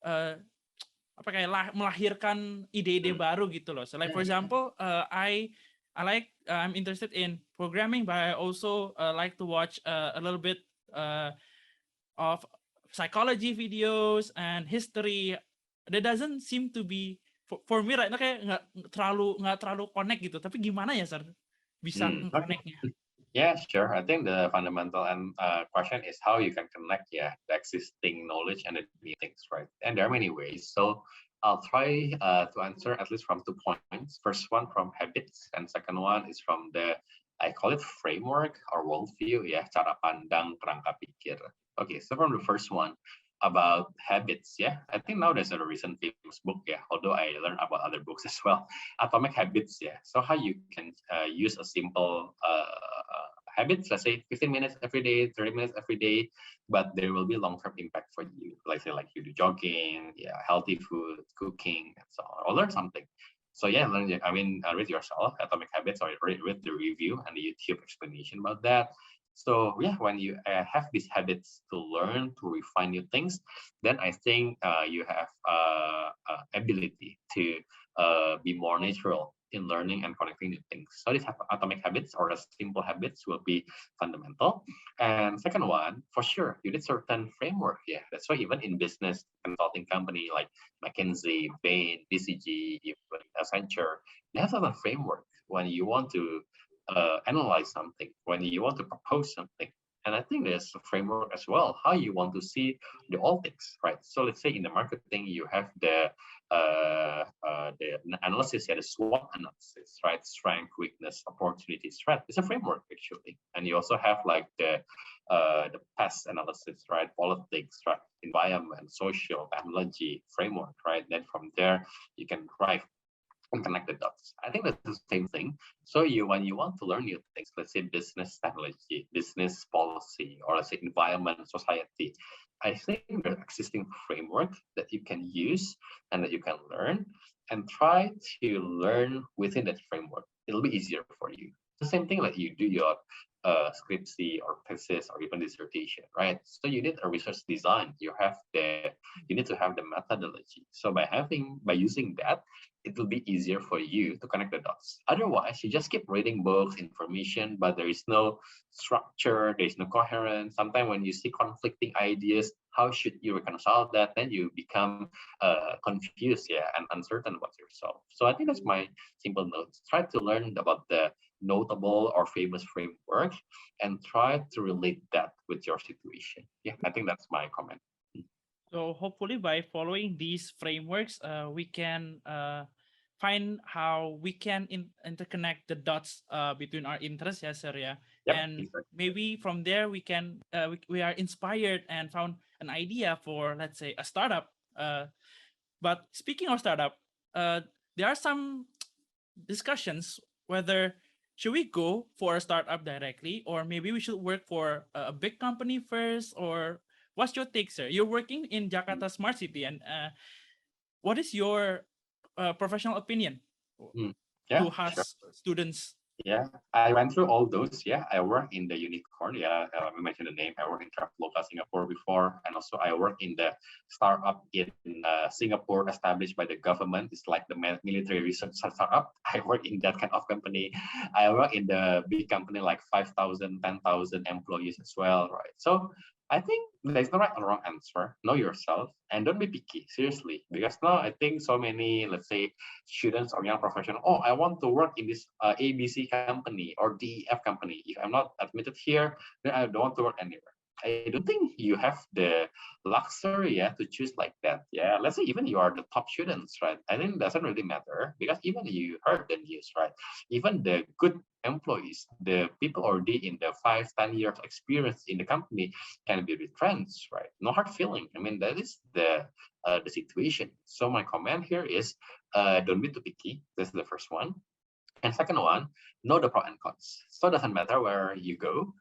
B: uh, apa kayak melahirkan ide-ide
A: Mm.
B: baru gitu loh. So like for
A: Yeah, yeah.
B: example, I'm interested in programming, but I also like to watch a little bit uh, of psychology videos and history. That doesn't seem to be for me right now kayak nggak terlalu connect gitu. Tapi gimana ya, sir? Bisa
A: Okay.
B: connectnya?
A: Yeah, sure. I think the fundamental and question is how you can connect, yeah, the existing knowledge and the new things, right? And there are many ways. So I'll try to answer at least from 2 points. First one from habits, and second one is from the, I call it framework or worldview, yeah, cara pandang kerangka pikir. Okay, so from the first one about habits, yeah, I think now there's a recent famous book, yeah, although I learned about other books as well, Atomic Habits, yeah. So how you can use a simple habits, let's say 15 minutes every day, 30 minutes every day, but there will be long-term impact for you. Like say like you do jogging, yeah, healthy food, cooking, and so on, or learn something. So yeah, read yourself Atomic Habits, or read the review and the YouTube explanation about that. So yeah, when you have these habits to learn, to refine new things, then I think you have ability to be more natural in learning and connecting new things. So these atomic habits or the simple habits will be fundamental. And second one, for sure, you need certain framework. Yeah, that's why even in business consulting company like McKinsey, Bain, BCG, even Accenture, they have certain framework when you want to analyze something, when you want to propose something. And I think there's a framework as well, how you want to see the all things, right? So let's say in the marketing, you have the analysis, yeah, the SWOT analysis, right? Strength, weakness, opportunity, threat. It's a framework actually, and you also have like the past analysis, right? Politics, right? Environment, social, technology framework, right? Then from there you can drive and connect the dots. I think that's the same thing. So when you want to learn new things, let's say business technology, business policy, or let's say environment, society, I think there's existing framework that you can use and that you can learn, and try to learn within that framework. It'll be easier for you. The same thing like you do your scriptsy or thesis or even dissertation, right? So you need a research design. You need to have the methodology. So by using that, it will be easier for you to connect the dots. Otherwise, you just keep reading books, information, but there is no structure, there is no coherence. Sometimes when you see conflicting ideas, how should you reconcile that? Then you become confused, yeah, and uncertain about yourself. So I think that's my simple notes. Try to learn about the notable or famous framework and try to relate that with your situation. Yeah, I think that's my comment.
B: So hopefully by following these frameworks, we can find how we can interconnect the dots between our interests, yes, sir, yeah.
A: Yep,
B: And
A: exactly.
B: maybe from there we can we are inspired and found an idea for, let's say, a startup. But speaking of startup, there are some discussions whether should we go for a startup directly, or maybe we should work for a big company first, or what's your take, sir? You're working in Jakarta Smart City, and what is your professional opinion
A: Mm.
B: to
A: Yeah, sure.
B: has students?
A: Yeah, I went through all those. Yeah, I work in the unicorn. Yeah, I mentioned the name. I work in Traveloka Singapore before, and also I work in the startup in Singapore established by the government. It's like the military research startup. I work in that kind of company. I work in the big company like 5,000, 10,000 employees as well, right? So I think there's no right or wrong answer. Know yourself and don't be picky, seriously. Because now I think so many, let's say, students or young professional, oh, I want to work in this ABC company or DEF company. If I'm not admitted here, then I don't want to work anywhere. I don't think you have the luxury, yeah, to choose like that. Yeah, let's say even you are the top students, right? I think it doesn't really matter because even you heard the news, right? Even the good employees, the people already in the 5, 10 years experience in the company can be retrenched, right? No hard feeling. I mean, that is the situation. So my comment here is don't be too picky. This is the first one. And second one, know the pro and cons. So it doesn't matter where you go,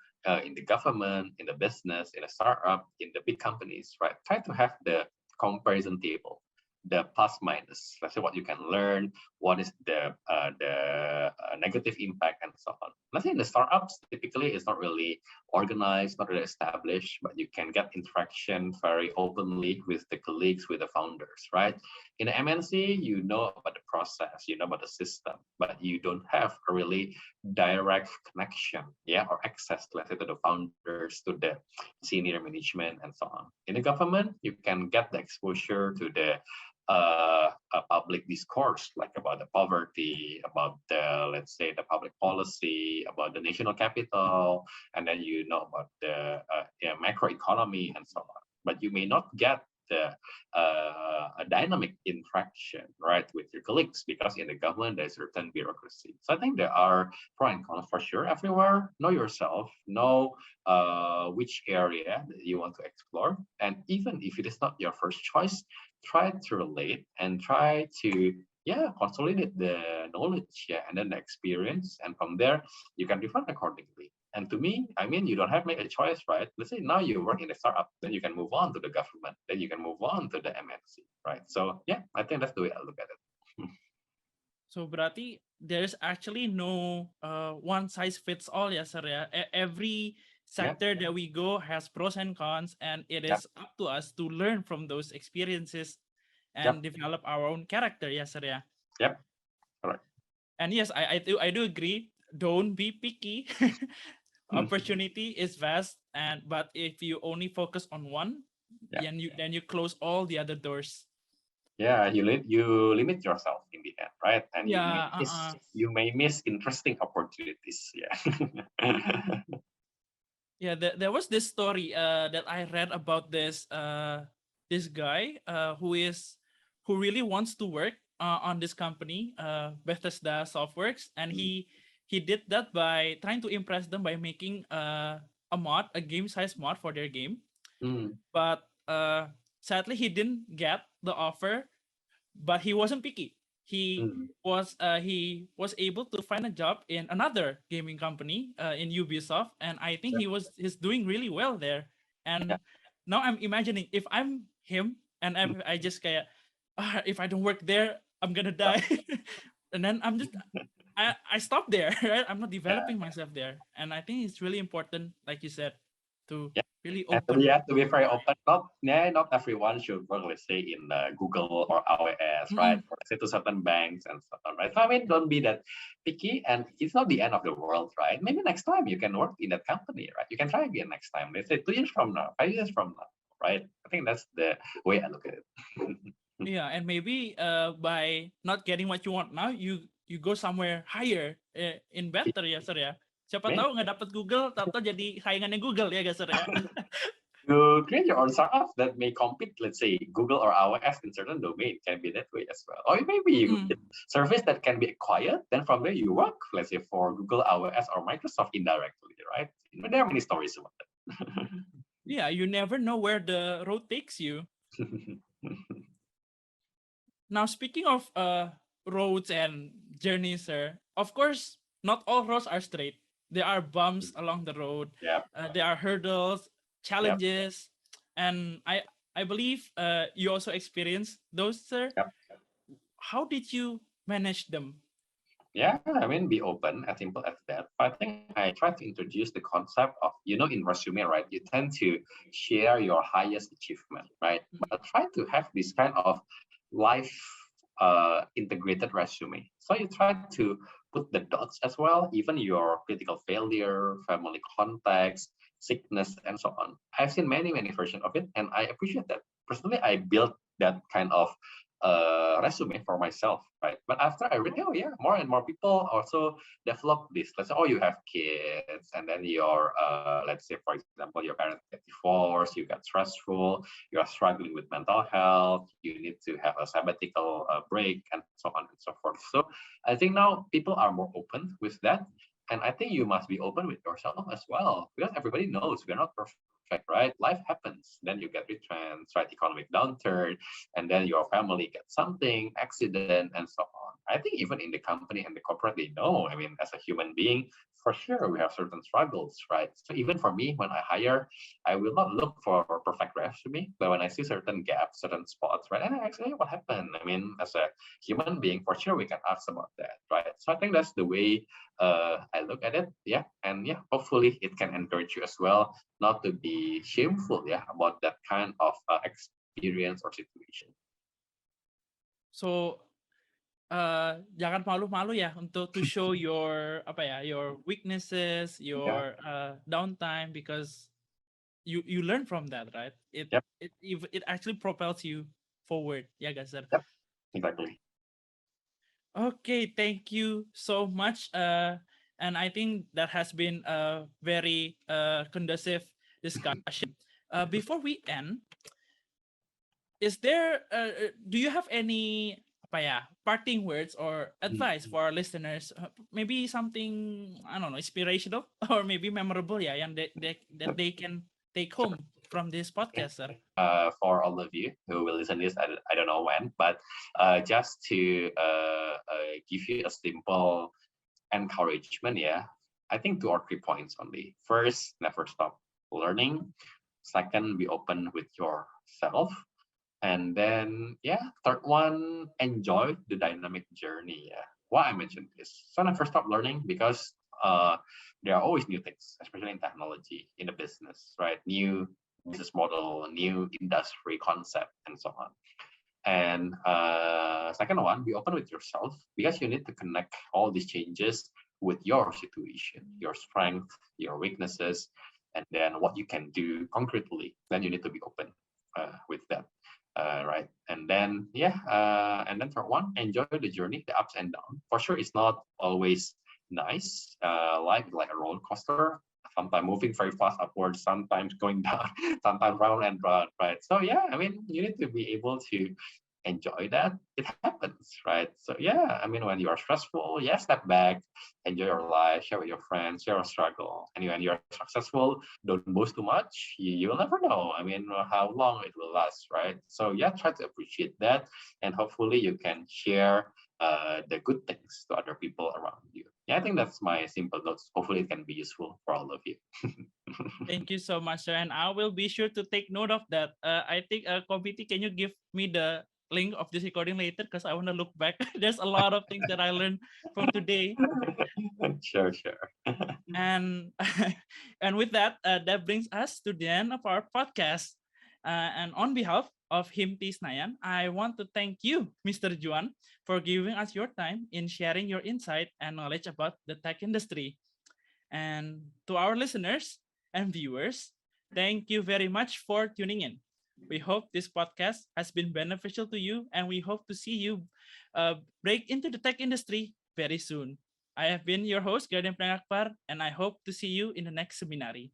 A: in the government, in the business, in a startup, in the big companies, right? Try to have the comparison table, the plus minus. Let's say what you can learn, what is the negative impact, and so on. Let's say in the startups, typically it's not really organized, not really established, but you can get interaction very openly with the colleagues, with the founders, right? In the MNC, you know about the process, you know about the system, but you don't have a really direct connection, yeah, or access, let's say, to the founders, to the senior management, and so on. In the government, you can get the exposure to the a public discourse, like about the poverty, about the, let's say, the public policy, about the national capital, and then you know about the yeah, macroeconomy and so on. But you may not get the a dynamic interaction, right, with your colleagues, because in the government there's certain bureaucracy. So I think there are pro and cons for sure everywhere. Know yourself, know which area that you want to explore, and even if it is not your first choice, try to relate and try to, yeah, consolidate the knowledge, yeah, and then the experience, and from there you can refine accordingly. And to me, I mean, you don't have to make a choice, right? Let's say now you work in a startup, then you can move on to the government, then you can move on to the MNC, right? So yeah, I think that's the way I look at it.
B: So berarti there's actually no one size fits all, ya sir ya. Every
A: Yeah,
B: sector that we go has pros and cons, and it
A: yeah,
B: is up to us to learn from those experiences and
A: yep,
B: develop our own character, ya sir ya.
A: yep, correct.
B: And yes, I do agree. Don't be picky. Opportunity is vast, and but if you only focus on one,
A: Yeah,
B: then you close all the other doors.
A: yeah, you limit yourself in the end, right? And
B: Yeah,
A: you may miss interesting opportunities. Yeah.
B: yeah. There was this story that I read about this guy who really wants to work on this company, Bethesda Softworks, and he did that by trying to impress them by making a game size mod for their game.
A: Mm,
B: But sadly, he didn't get the offer, but he wasn't picky.
A: mm,
B: He was able to find a job in another gaming company in Ubisoft, and I think
A: yeah,
B: he's doing really well there.
A: yeah,
B: And now I'm imagining if I'm him and
A: mm,
B: I just kayak, if I don't work there, I'm gonna
A: yeah,
B: die. And then I stop there, right? I'm not
A: yeah.
B: developing myself there, and I think it's really important, like you said, to
A: Yeah.
B: really
A: And to be,
B: open.
A: yeah, to be very open, not everyone should work, let's say, in Google or AWS, right?
B: Mm-mm.
A: Or let's say to certain banks and so on, right? So I mean, don't be that picky, and it's not the end of the world, right? Maybe next time you can work in that company, right? You can try again next time. Let's say 2 years from now, 5 years from now, right? I think that's the way I look at it.
B: Yeah, and maybe by not getting what you want now, you go somewhere higher, in better, ya sir ya. Siapa
A: Maybe
B: tahu nggak dapat Google, tahu jadi saingannya Google, ya gak sir ya.
A: you create your own startups that may compete, let's say, Google or AWS in certain domain, can be that way as well. Or maybe you
B: Mm.
A: get service that can be acquired, then from there you work, let's say, for Google, AWS, or Microsoft indirectly, right? There are many stories about that.
B: Yeah, you never know where the road takes you. Now, speaking of roads and journey, sir. Of course, not all roads are straight. There are bumps along the road.
A: Yep.
B: There are hurdles,
A: Yep.
B: challenges, and I believe you also experienced those, sir.
A: Yep.
B: How did you manage them?
A: Yeah, I mean, be open, as simple as that. But I think I try to introduce the concept of, in resume, right? You tend to share your highest achievement, right? But try to have this kind of life integrated resume. So you try to put the dots as well, even your critical failure, family context, sickness, and so on. I've seen many, many versions of it, and I appreciate that. Personally, I built that kind of resume for myself, right? But after I read, oh yeah, more and more people also develop this. Let's say, oh, you have kids, and then your, let's say, for example, your parents get divorced, you get stressful, you are struggling with mental health, you need to have a sabbatical break, and so on and so forth. So I think now people are more open with that. And I think you must be open with yourself as well, because everybody knows we're not perfect, right? Life happens. Then you get retrenched, right? Economic downturn, and then your family gets something, accident, and so on. I think even in the company and the corporate, they know. I mean, as a human being, for sure, we have certain struggles, right? So even for me, when I hire, I will not look for a perfect resume, but when I see certain gaps, certain spots, right, and I ask, hey, what happened? I mean, as a human being, for sure, we can ask about that, right? So I think that's the way I look at it. Yeah, and yeah, hopefully it can encourage you as well not to be shameful, yeah, about that kind of experience or situation.
B: So jangan malu-malu ya untuk to show your apa ya, your weaknesses,
A: Yeah,
B: your downtime, because you learn from that, right? It
A: yep,
B: it actually propels you forward. Yeah, guys.
A: yep, exactly.
B: Okay, thank you so much. And I think that has been a very conducive discussion. Before we end, is there do you have any apa ya, parting words or advice
A: Mhm.
B: for our listeners? Maybe something, I don't know, inspirational or maybe memorable, yeah, yang that they can take
A: Sure.
B: home from this podcast, sir.
A: For all of you who will listen this, I don't know when, but just to give you a simple encouragement, yeah, I think 2 or 3 points only. First, never stop learning. Second, be open with yourself. And then, yeah, third one, enjoy the dynamic journey. Yeah, why I mentioned this. So never stop learning because there are always new things, especially in technology, in the business, right? New business model, new industry concept, and so on. And second one, be open with yourself because you need to connect all these changes with your situation, your strength, your weaknesses, and then what you can do concretely. Then you need to be open with that, right? And then and then third one, enjoy the journey, the ups and downs. For sure, it's not always nice. Life is like a roller coaster. Sometimes moving very fast upwards, sometimes going down, sometimes round and round, right? So yeah, I mean, you need to be able to enjoy that. It happens, right? So yeah, I mean, when you are stressful, yeah, step back, enjoy your life, share with your friends, share your struggle. And when you're successful, don't boast too much. You'll never know. I mean, how long it will last, right? So yeah, try to appreciate that, and hopefully you can share the good things to other people around you. Yeah, I think that's my simple notes. Hopefully, it can be useful for all of you.
B: Thank you so much, sir. And I will be sure to take note of that. I think, Kompiti, can you give me the link of this recording later? Because I want to look back. There's a lot of things that I learned from today.
A: Sure, sure.
B: And and with that, that brings us to the end of our podcast. And on behalf of Himti Snayan, I want to thank you, Mr. Juan, for giving us your time in sharing your insight and knowledge about the tech industry. And to our listeners and viewers, thank you very much for tuning in. We hope this podcast has been beneficial to you, and we hope to see you break into the tech industry very soon. I have been your host, Gardyan Akbar, and I hope to see you in the next seminary.